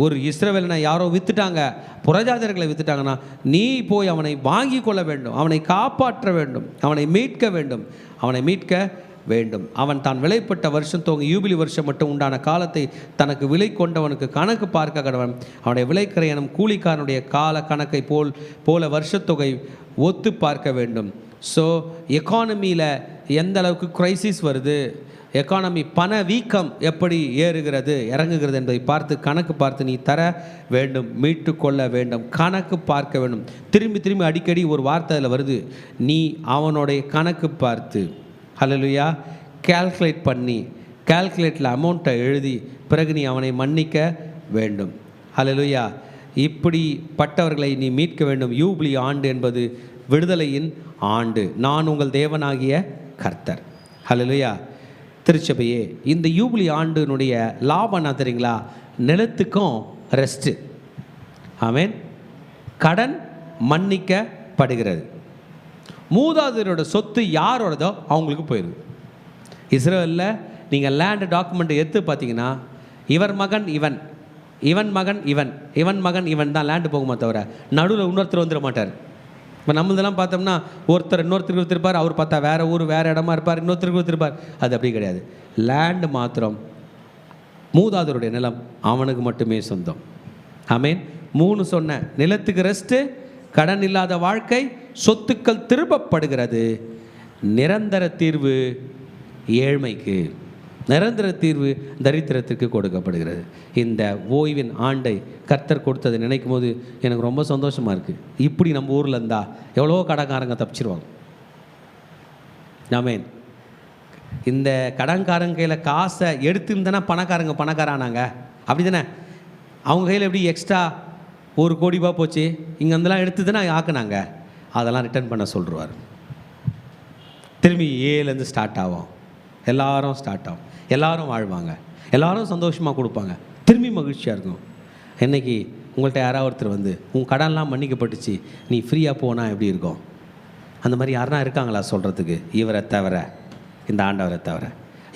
ஒரு இஸ்ரவேலனை யாரோ விற்றுட்டாங்க, புறஜாதியர்களை விற்றுட்டாங்கன்னா நீ போய் அவனை வாங்கி கொள்ள வேண்டும், அவனை காப்பாற்ற வேண்டும், அவனை மீட்க வேண்டும், அவனை மீட்க வேண்டும். அவன் தான் விலைப்பட்ட வருஷம் துவங்கி யூபிலி வருஷம் மட்டும் உண்டான காலத்தை தனக்கு விலை கொண்டவனுக்கு கணக்கு பார்க்க கடவன். அவனுடைய விலைக்கிரையனும் கூலிக்காரனுடைய கால கணக்கை போல வருஷத்தொகை ஒத்து பார்க்க வேண்டும். ஸோ எக்கானமியில் எந்த அளவுக்கு கிரைசிஸ் வருது, எக்கானமி பண வீக்கம் எப்படி ஏறுகிறது இறங்குகிறது என்பதை பார்த்து கணக்கு பார்த்து நீ தர வேண்டும், மீட்டு கொள்ள வேண்டும், கணக்கு பார்க்க வேண்டும். திரும்பி திரும்பி அடிக்கடி ஒரு வார்த்தை அதில் வருது, நீ அவனுடைய கணக்கு பார்த்து, ஹல்லேலூயா, கால்குலேட் பண்ணி கால்குலேட்டில் அமௌண்ட்டை எழுதி பிறகு நீ அவனை மன்னிக்க வேண்டும். ஹல்லேலூயா. இப்படிப்பட்டவர்களை நீ மீட்க வேண்டும். யூபிலி ஆண்டு என்பது விடுதலையின் ஆண்டு. நான் உங்கள் தேவனாகிய கர்த்தர். ஹல்லேலூயா. திருச்சபையே, இந்த யூபிலி ஆண்டினுடைய லாபம் என்ன தெரியுங்களா? நிலத்துக்கும் ரெஸ்ட்டு. ஆமேன். கடன் மன்னிக்கப்படுகிறது. மூதாதையரோட சொத்து யாரோடதோ அவங்களுக்கு போயிடுது. இஸ்ரேலில் நீங்கள் லேண்டு டாக்குமெண்ட் எடுத்து பார்த்தீங்கன்னா இவர் மகன் இவன், இவன் மகன் இவன், இவன் மகன் இவன் தான் லேண்டு போகுமா தவிர நடுவில் இன்னொருத்தர் வந்துட மாட்டார். இப்போ நம்மளதெல்லாம் பார்த்தோம்னா ஒருத்தர் இன்னொருத்தருக்கு கொடுத்துருப்பார், அவர் பார்த்தா வேறு ஊர் வேறு இடமா இருப்பார், இன்னொருத்தருக்கு கொடுத்துருப்பார். அது அப்படி கிடையாது. லேண்டு மாத்திரம் மூதாதையருடைய நிலம் அவனுக்கு மட்டுமே சொந்தம். ஆமேன். 3 சொன்ன நிலத்துக்கு ரெஸ்ட்டு, கடன் இல்லாத வாழ்க்கை, சொத்துக்கள் திரும்பப்படுகிறது. நிரந்தர தீர்வு ஏழ்மைக்கு, நிரந்தர தீர்வு தரித்திரத்திற்கு கொடுக்கப்படுகிறது. இந்த ஓய்வின் ஆண்டை கர்த்தர் கொடுத்ததை நினைக்கும் போது எனக்கு ரொம்ப சந்தோஷமாக இருக்குது. இப்படி நம்ம ஊரில் இருந்தால் எவ்வளோ கடன்காரங்க தப்பிச்சிருவாங்க. ஆமேன். இந்த கடன்காரங்க கையில் காசை எடுத்துருந்தேன்னா பணக்காரானாங்க, அப்படி தானே? அவங்க கையில் எப்படி எக்ஸ்ட்ரா 1 கோடி ரூபா போச்சு, இங்கே இருந்தெல்லாம் எடுத்து தானே ஆக்குனாங்க, அதெல்லாம் ரிட்டர்ன் பண்ண சொல்லிடுவார். திரும்பி ஏலேருந்து ஸ்டார்ட் ஆகும், எல்லாரும் ஸ்டார்ட் ஆகும், எல்லாரும் வாழ்வாங்க, எல்லாரும் சந்தோஷமாக கொடுப்பாங்க, திரும்பி மகிழ்ச்சியாக இருக்கும். என்னைக்கு உங்கள்கிட்ட யாராவது ஒருத்தர் வந்து உன் கடன்லாம் மன்னிக்கப்பட்டுச்சு நீ ஃப்ரீயாக போனால் எப்படி இருக்கும்? அந்த மாதிரி யாருனா இருக்காங்களா சொல்கிறதுக்கு? இவரை தவிர, இந்த ஆண்டவரை தவிர.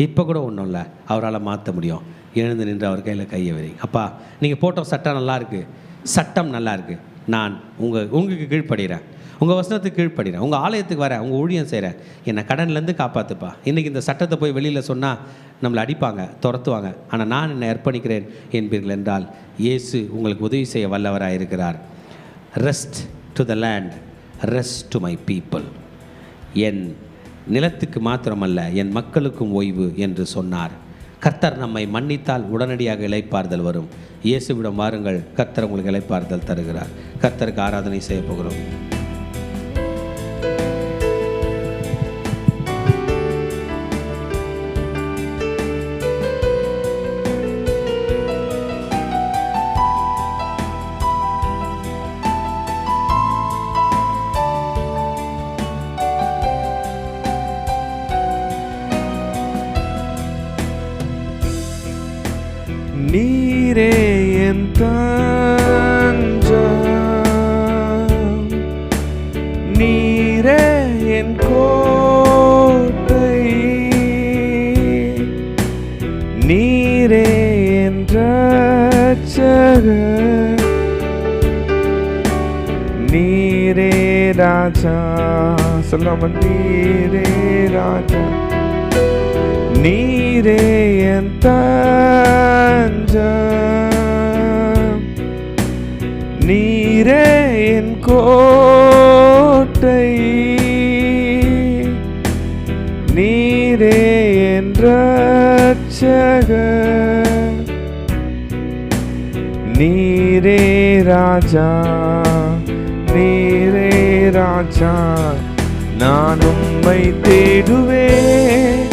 இப்போ கூட ஒன்றும் இல்லை, அவரால் மாற்ற முடியும். எழுந்து நின்று அவர் கையில் கையை வைங்க. அப்பா, நீங்கள் போட்ட சட்டம் நல்லா இருக்குது, சட்டம் நல்லா இருக்குது, நான் உங்களுக்கு கீழ்ப்படுகிறேன், உங்கள் வசனத்துக்கு கீழ்ப்படுகிறேன், உங்கள் ஆலயத்துக்கு வரேன், உங்கள் ஊழியம் செய்கிறேன், என்னை கடன்லேருந்து காப்பாற்றுப்பா. இன்றைக்கி இந்த சட்டத்தை போய் வெளியில் சொன்னால் நம்மளை அடிப்பாங்க, துரத்துவாங்க. ஆனால் நான் என்னை அர்ப்பணிக்கிறேன் என்பீர்கள் என்றால் இயேசு உங்களுக்கு உதவி செய்ய வல்லவராக இருக்கிறார். Rest to the land, rest to my people. என் நிலத்துக்கு மாத்திரமல்ல என் மக்களுக்கும் ஓய்வு என்று சொன்னார். கர்த்தர் நம்மை மன்னித்தால் உடனடியாக இளைப்பாறுதல் வரும். இயேசுவிடம் வாருங்கள், கர்த்தர் உங்களுக்கு இளைப்பாறுதல் தருகிறார். கர்த்தருக்கு ஆராதனை செய்ய போகிறோம். நீரே என் தஞ்சம், என் கோட்டை, நீரே என் இரட்சகர், நீரே ராஜா. சொல்லாம நீரே ராஜா, நீரே என் தஞ்சம், நீரே என் கோட்டை, நீரே என் இரட்சகர், நீரே ராஜா, நீரே ராஜா. நான் உம்மை தேடுவேன்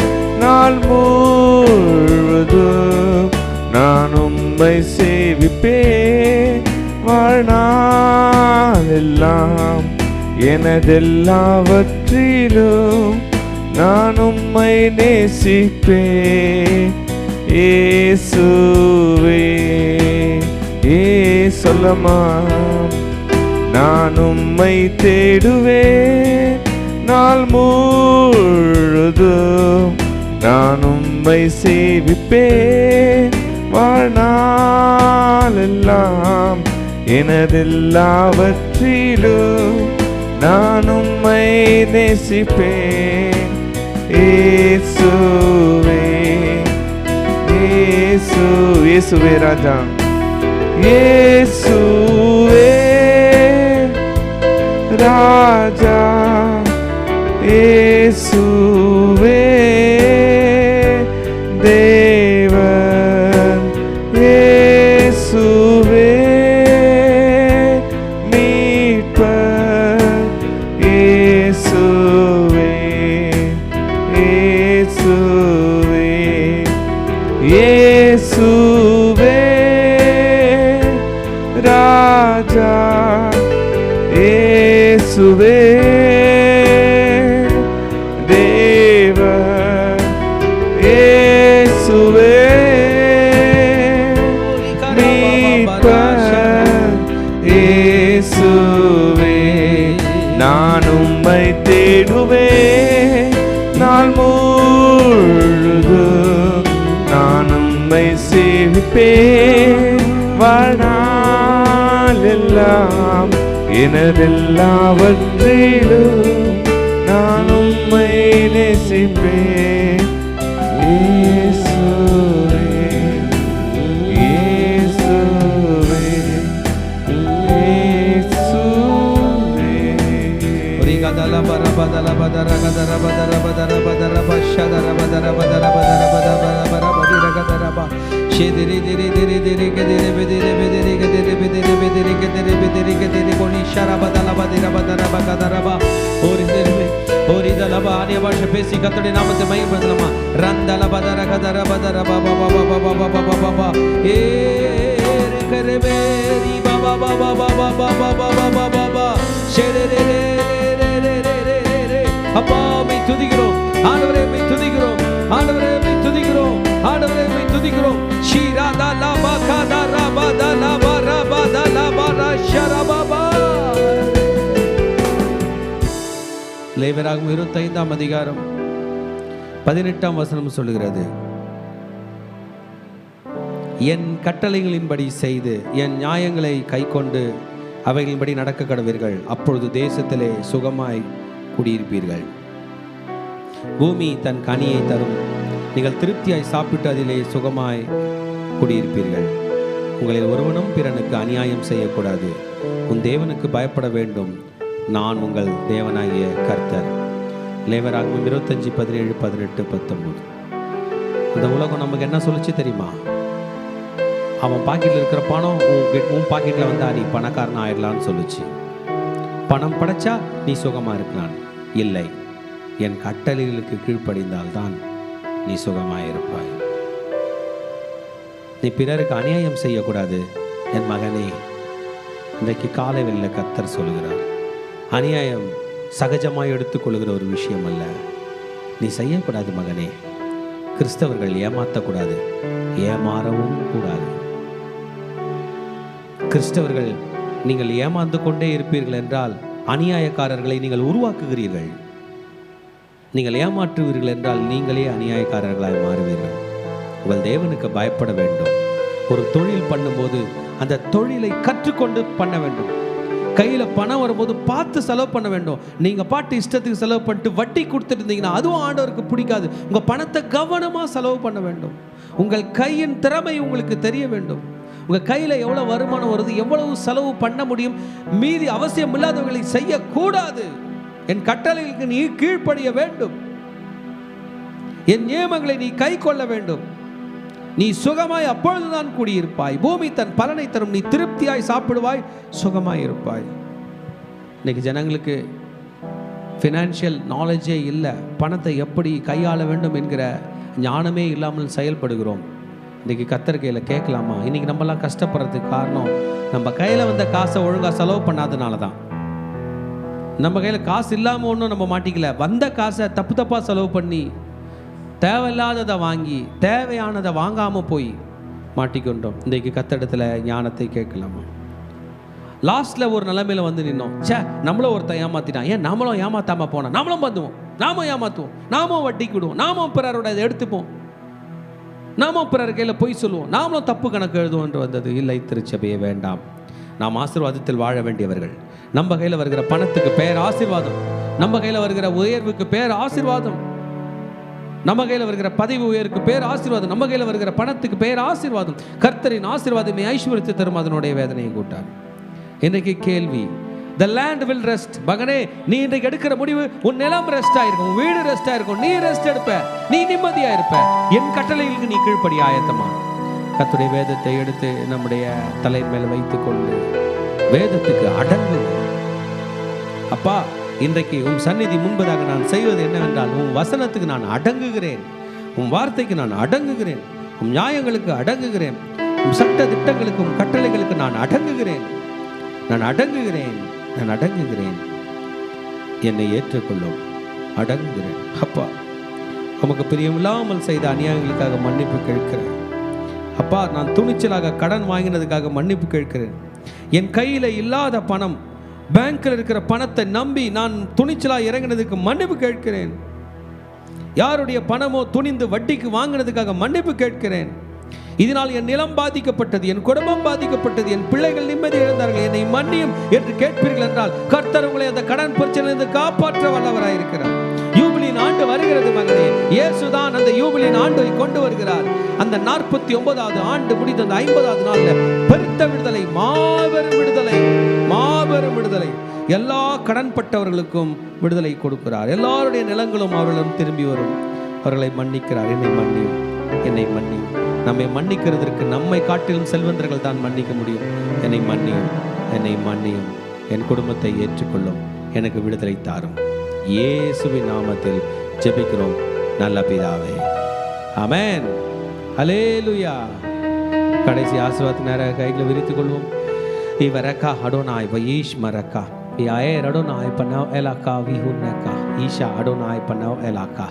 நாள் முழுவதும், நான் உம்மை சேவிப்பேன் வாழ்நாள் எல்லாம். எனதெல்லாவற்றிலும் நான் உம்மை நேசிப்பேன் இயேசுவே. சொல்லமா, நான் உம்மை தேடுவேன் நாள் முழுதும், நான் உம்மை சேவிப்பேன் வாழ்நாள் எல்லாம். எனதெல்லாவற்றிலும் நான் உம்மை நேசிப்பேன் இயேசுவே. இயேசுவே ராஜா, இயேசுவே ராஜா, இயேசுவே தேவன், இயேசுவே மீட்பர், இயேசுவே இயேசுவே இயேசுவே ராஜா, இயேசுவே தேவன், இயேசுவே மீட்பர், இயேசுவே. நான் உம்மை தேடுவேன் நாள் முழுதும், நான் உம்மை சேவிப்பேன் வாழ்நாள் எல்லாம். எனதெல்லாவற்றிலும் நான் உம்மை நேசிப்பேன் இயேசுவே. இயேசுவே இயேசுவே. ரிகதல பரபதல பதர கதர பதர பதர பதர பஷதர பதர பதர பதர பதர பதர பதர கதரப ஷேதிரி திரி திரி திரி கதிரி பிதிரி பிதிரி கதிரி பிதிரி பிதிரி கதிரி பிதிரி கதிரி கோனி ஷரபதல பதர பதர பகதரப ஓரி திரி ஓரி தலப ஆனிய பாஷை பேசி கர்த்தருடைய நாமத்தை மகிமைப்படுத்தலாமா. ரந்தல பதர கதர பதர பப பப பப பப பப ஏ கரபேரி பப பப பப பப பப பப ஷேரே அப்பா மை துதிக்கிறோம் ஆண்டவரே, மை துதிக்கிறோம் ஆண்டவரே, மை துதிக்கிறோம் ஆண்டவரே, மை துதிக்கிறோம். ஷீராதா லபா காதா ரபதா லபா ரபதா லபா ரஷரபபா. லேவியராகமம் 25ஆம் அதிகாரம் 18ஆம் வசனம் சொல்லுகிறது, என் கட்டளைகளின்படி செய்து என் நியாயங்களை கைக்கொண்டு அவைகளின்படி நடக்க கடவீர்கள், அப்பொழுது தேசத்திலே சுகமாய் குடியிருப்பீர்கள். பூமி தன் கனியை தரும், நீங்கள் திருப்தியாய் சாப்பிட்டு அதிலே சுகமாய் குடியிருப்பீர்கள். உங்களில் ஒருவனும் பிறனுக்கு அநியாயம் செய்யக்கூடாது, உன் தேவனுக்கு பயப்பட வேண்டும், நான் உங்கள் தேவனாகிய கர்த்தர். லேவியராகமம் 25, 17, 18, 19. இந்த உலகம் நமக்கு என்ன சொல்லிச்சு தெரியுமா? அவன் பாக்கெட்டில் இருக்கிற பணம் உன் பாக்கெட்டில் வந்தா நீ பணக்காரன் ஆயிடலான்னு சொல்லுச்சு. பணம் படைச்சா நீ சுகமாக இருக்கலாம். இல்லை, என் கட்டளைகளுக்கு கீழ்ப்படிந்தால்தான் நீ சுகமாக இருப்பாய். நீ பிறருக்கு அநியாயம் செய்யக்கூடாது என் மகனே. இன்றைக்கு காலை வெளில கர்த்தர் சொல்கிறார், அநியாயம் சகஜமாக எடுத்துக்கொள்கிற ஒரு விஷயம் அல்ல. நீ செய்யக்கூடாது மகனே. கிறிஸ்தவர்கள் ஏமாற்றக்கூடாது, ஏமாறவும் கூடாது. கிறிஸ்தவர்கள் நீங்கள் ஏமாந்து கொண்டே இருப்பீர்கள் என்றால் அநியாயக்காரர்களை நீங்கள் உருவாக்குகிறீர்கள். நீங்கள் ஏமாற்றுவீர்கள் என்றால் நீங்களே அநியாயக்காரர்களாய் மாறுவீர்கள். உங்கள் தேவனுக்கு பயப்பட வேண்டும். ஒரு தொழில் பண்ணும்போது அந்த தொழிலை கற்றுக்கொண்டு பண்ண வேண்டும். கையில் பணம் வரும்போது பார்த்து செலவு பண்ண வேண்டும். நீங்கள் பாட்டு இஷ்டத்துக்கு செலவு பண்ணிட்டு வட்டி கொடுத்துட்டு இருந்தீங்கன்னா அதுவும் ஆண்டவருக்கு பிடிக்காது. உங்கள் பணத்தை கவனமாக செலவு பண்ண வேண்டும். உங்கள் கையின் திறமை உங்களுக்கு தெரிய வேண்டும். உங்கள் கையில் எவ்வளோ வருமானம் வருது, எவ்வளவு செலவு பண்ண முடியும், மீதி அவசியம் இல்லாதவர்களை செய்யக்கூடாது. என் கட்டளைகளுக்கு நீ கீழ்ப்படிய வேண்டும். என் நியமங்களை நீ கை கொள்ள வேண்டும். நீ சுகமாய் அப்பொழுதுதான் கூடியிருப்பாய். பூமி தன் பலனை தரும். நீ திருப்தியாய் சாப்பிடுவாய், சுகமாய் இருப்பாய். இன்னைக்கு ஜனங்களுக்கு ஃபினான்ஷியல் நாலேஜே இல்லை. பணத்தை எப்படி கையாள வேண்டும் என்கிற ஞானமே இல்லாமல் செயல்படுகிறோம். இன்றைக்கி கர்த்தர் கையில் கேட்கலாமா? இன்றைக்கி நம்மலாம் கஷ்டப்படுறதுக்கு காரணம் நம்ம கையில் வந்த காசை ஒழுங்காக செலவு பண்ணாதனால தான். நம்ம கையில் காசு இல்லாமல் ஒன்றும் நம்ம மாட்டிக்கல. வந்த காசை தப்பு தப்பாக செலவு பண்ணி தேவையில்லாததை வாங்கி தேவையானதை வாங்காமல் போய் மாட்டிக்கொண்டோம். இன்றைக்கு கர்த்தரிடத்தில் ஞானத்தை கேட்கலாமா? லாஸ்ட்டில் ஒரு நிலைமையில் வந்து நின்னோம். நம்மளும் ஒருத்தன் ஏமாற்றிட்டான், ஏன் நம்மளும் ஏமாத்தாமல் போனோம், நம்மளும் பண்ணுவோம், நாமும் ஏமாற்றுவோம், நாமும் வட்டிக்கு விடுவோம், நாமும் பிறரோட இதை எடுத்துப்போம், நாமும் பிறர் கையில் போய் சொல்லுவோம், நாமளும் தப்பு கணக்கு எழுதுவோம் என்று வந்தது. இல்லை, திருச்சபையே வேண்டாம். நாம் ஆசீர்வாதத்தில் வாழ வேண்டியவர்கள். நம்ம கையில் வருகிற பணத்துக்கு பேர் ஆசீர்வாதம், நம்ம கையில் வருகிற உயர்வுக்கு பேர் ஆசீர்வாதம், நம்ம கையில் வருகிற பதவி உயர்வுக்கு பேர் ஆசீர்வாதம், நம்ம கையில் வருகிற பணத்துக்கு பேர் ஆசீர்வாதம். கர்த்தரின் ஆசீர்வாதமே ஐஸ்வர்யத்தை தரும், அதனுடைய வேதனையை கூட்டார். இன்றைக்கு கேள்வி, the land will rest. மகனே, நீ இன்றைக்கு எடுக்கிற முடிவு, உன் நிலம் ரெஸ்ட் ஆயிருக்கும், உன் வீடு ரெஸ்ட் ஆயிருக்கும், நீ ரெஸ்ட் எடுப்ப, நீ நிம்மதியா இருப்ப. என் கட்டளைகளுக்கு நீ கீழ்ப்படி ஆயத்தமா. கர்த்தருடைய வேதத்தை எடுத்து நம்முடைய தலை மேல் வைத்துக் கொண்டு வேதத்துக்கு அடங்கு. அப்பா, இன்றைக்கு உன் சந்நிதி முன்பதாக நான் செய்வது என்னவென்றால், உன் வசனத்துக்கு நான் அடங்குகிறேன், உன் வார்த்தைக்கு நான் அடங்குகிறேன், உன் நியாயங்களுக்கு அடங்குகிறேன், உன் சட்ட திட்டங்களுக்கு, உன் கட்டளைகளுக்கு நான் அடங்குகிறேன், நான் அடங்குகிறேன், நான் அடங்குகிறேன். என்னை ஏற்றுக்கொள்ளும், அடங்குகிறேன். அப்பா, உமக்கு பிரியமில்லாமல் செய்த அநியாயங்களுக்காக மன்னிப்பு கேட்கிறேன். அப்பா, நான் துணிச்சலாக கடன் வாங்கினதுக்காக மன்னிப்பு கேட்கிறேன். என் கையில் இல்லாத பணம், பேங்க்கில் இருக்கிற பணத்தை நம்பி நான் துணிச்சலாக இறங்கினதுக்கு மன்னிப்பு கேட்கிறேன். யாருடைய பணமோ துணிந்து வட்டிக்கு வாங்கினதுக்காக மன்னிப்பு கேட்கிறேன். இதனால் என் நிலம் பாதிக்கப்பட்டது, என் குடும்பம் பாதிக்கப்பட்டது, என் பிள்ளைகள் நிம்மதி இழந்தார்கள், என்னை மன்னியும் என்று கேட்பீர்கள் என்றால் கர்த்தர் உங்களை அந்த கடன் பிரச்சனையிலிருந்து காப்பாற்ற வல்லவராயிருக்கிறார். யூபிலியின் ஆண்டு வருகிறது மகனே. இயேசுதான் அந்த யூபிலியின் ஆண்டை கொண்டு வருகிறார். அந்த 49வது ஆண்டு முடிந்த அந்த 50வது நாளில் பெருத்த விடுதலை, மாபெரும் விடுதலை, மாபெரும் விடுதலை. எல்லா கடன்பட்டவர்களுக்கும் விடுதலை கொடுக்கிறார். எல்லாருடைய நிலங்களும் அவர்களிடம் திரும்பி வரும். அவர்களை மன்னிக்கிறார். என்னை மன்னியும், என்னை மன்னியும். நம்மை மன்னிக்கிறதற்கு நம்மை காட்டிலும் செல்வந்தர்கள் தான் மன்னிக்க முடியும். என்னை மன்னியும், என்னை மன்னியும். என் குடும்பத்தை ஏற்றுக்கொள்ளும், எனக்கு விடுதலை தாரும். இயேசுவின் நாமத்தில் ஜெபிக்கிறோம் நல்ல பிதாவே, ஆமென். ஹல்லேலூயா. கடைசி ஆசீர்வாதத்தை நேராக கைகளை விரித்துக் கொள்வோம். இவரக்கா அடோனாய் வயீஷ் மரக்கா யாயே அடோனாய் பனவ் எலாக்கா விஹுன்னக்கா ஈஷா அடோனாய் பனவ் எலாக்கா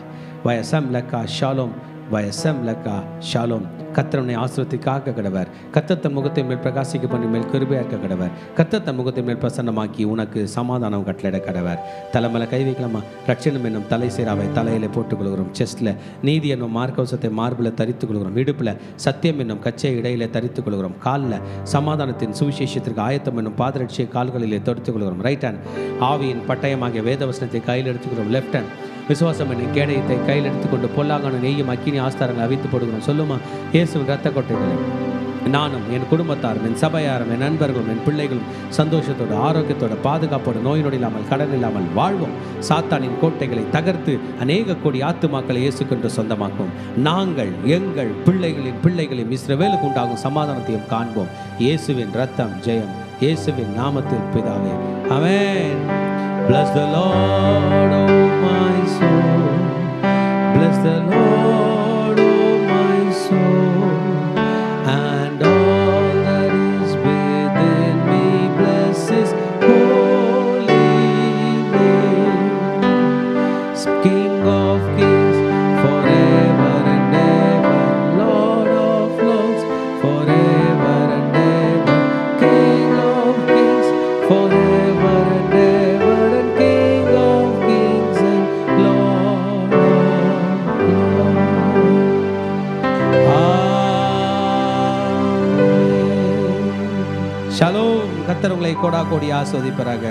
வயசம் லக்கா ஷாலோம், வயசம் லக்கா ஷாலோம். கர்த்தருடைய ஆசீர்வாதத்தை காக்க கடவர். கர்த்தர் தன் முகத்தை மேல் பிரகாசிக்க பண்ணி மேல் கிருபையா இருக்க கடவர். கர்த்தர் தன் முகத்தை மேல் பிரசன்னமாக்கி உனக்கு சமாதானம் கட்டளையிட கடவர். தலைமையில கை வைக்கலாமா? ரட்சணம் என்னும் தலை சீராவை தலையில போட்டுக் கொள்கிறோம். செஸ்ட்ல நீதி என்னும் மார்க்கவசத்தை மார்பில் தரித்துக் கொள்கிறோம். இடுப்புல சத்தியம் என்னும் கச்சையை இடையில தரித்துக் கொள்கிறோம். காலில் சமாதானத்தின் சுவிசேஷத்திற்கு ஆயத்தம் என்னும் பாதரட்சியை கால்களிலே தரித்துக் கொள்கிறோம். ரைட் ஹேண்ட் ஆவியின் பட்டயமாகிய வேதவசனத்தை கையில் எடுத்துக்கிறோம். லெஃப்ட் ஹேண்ட் விசுவாசம் என்னும் கேடயத்தை கையில் எடுத்துக்கொண்டு பொல்லாங்கான நெய்யும் அக்கினி ஆஸ்தாரங்களை அவித்து போடுகிறோம். சொல்லுமா? இயேசுவின் இரத்த கொட்டைகளை நானும் என் குடும்பத்தாரும் என் சபையாரும் என் நண்பர்களும் என் பிள்ளைகளும் சந்தோஷத்தோடு ஆரோக்கியத்தோடு பாதுகாப்போடு நோய் நொடி இல்லாமல் கடன் இல்லாமல் வாழ்வோம். சாத்தானின் கோட்டைகளை தகர்த்து அநேக கோடி ஆத்துமாக்களை இயேசுக்கென்று சொந்தமாக்கும். நாங்கள் எங்கள் பிள்ளைகளின் பிள்ளைகளையும் இஸ்ரவேலுக்கு உண்டாகும் சமாதானத்தையும் காண்போம். இயேசுவின் இரத்தம் ஜெயம். இயேசுவின் நாமத்தில் பிதாவே, ஆமென். Bless the Lord, oh my soul. Bless the Lord, oh my soul. And all that is within me, bless His holy name. King of kings, forever and ever. Lord of lords, forever and ever. King of kings, forever and ever. King of kings and Lord shalom. கர்த்தர் உங்களை கோடா கோடி ஆசீர்வதிப்பாராக.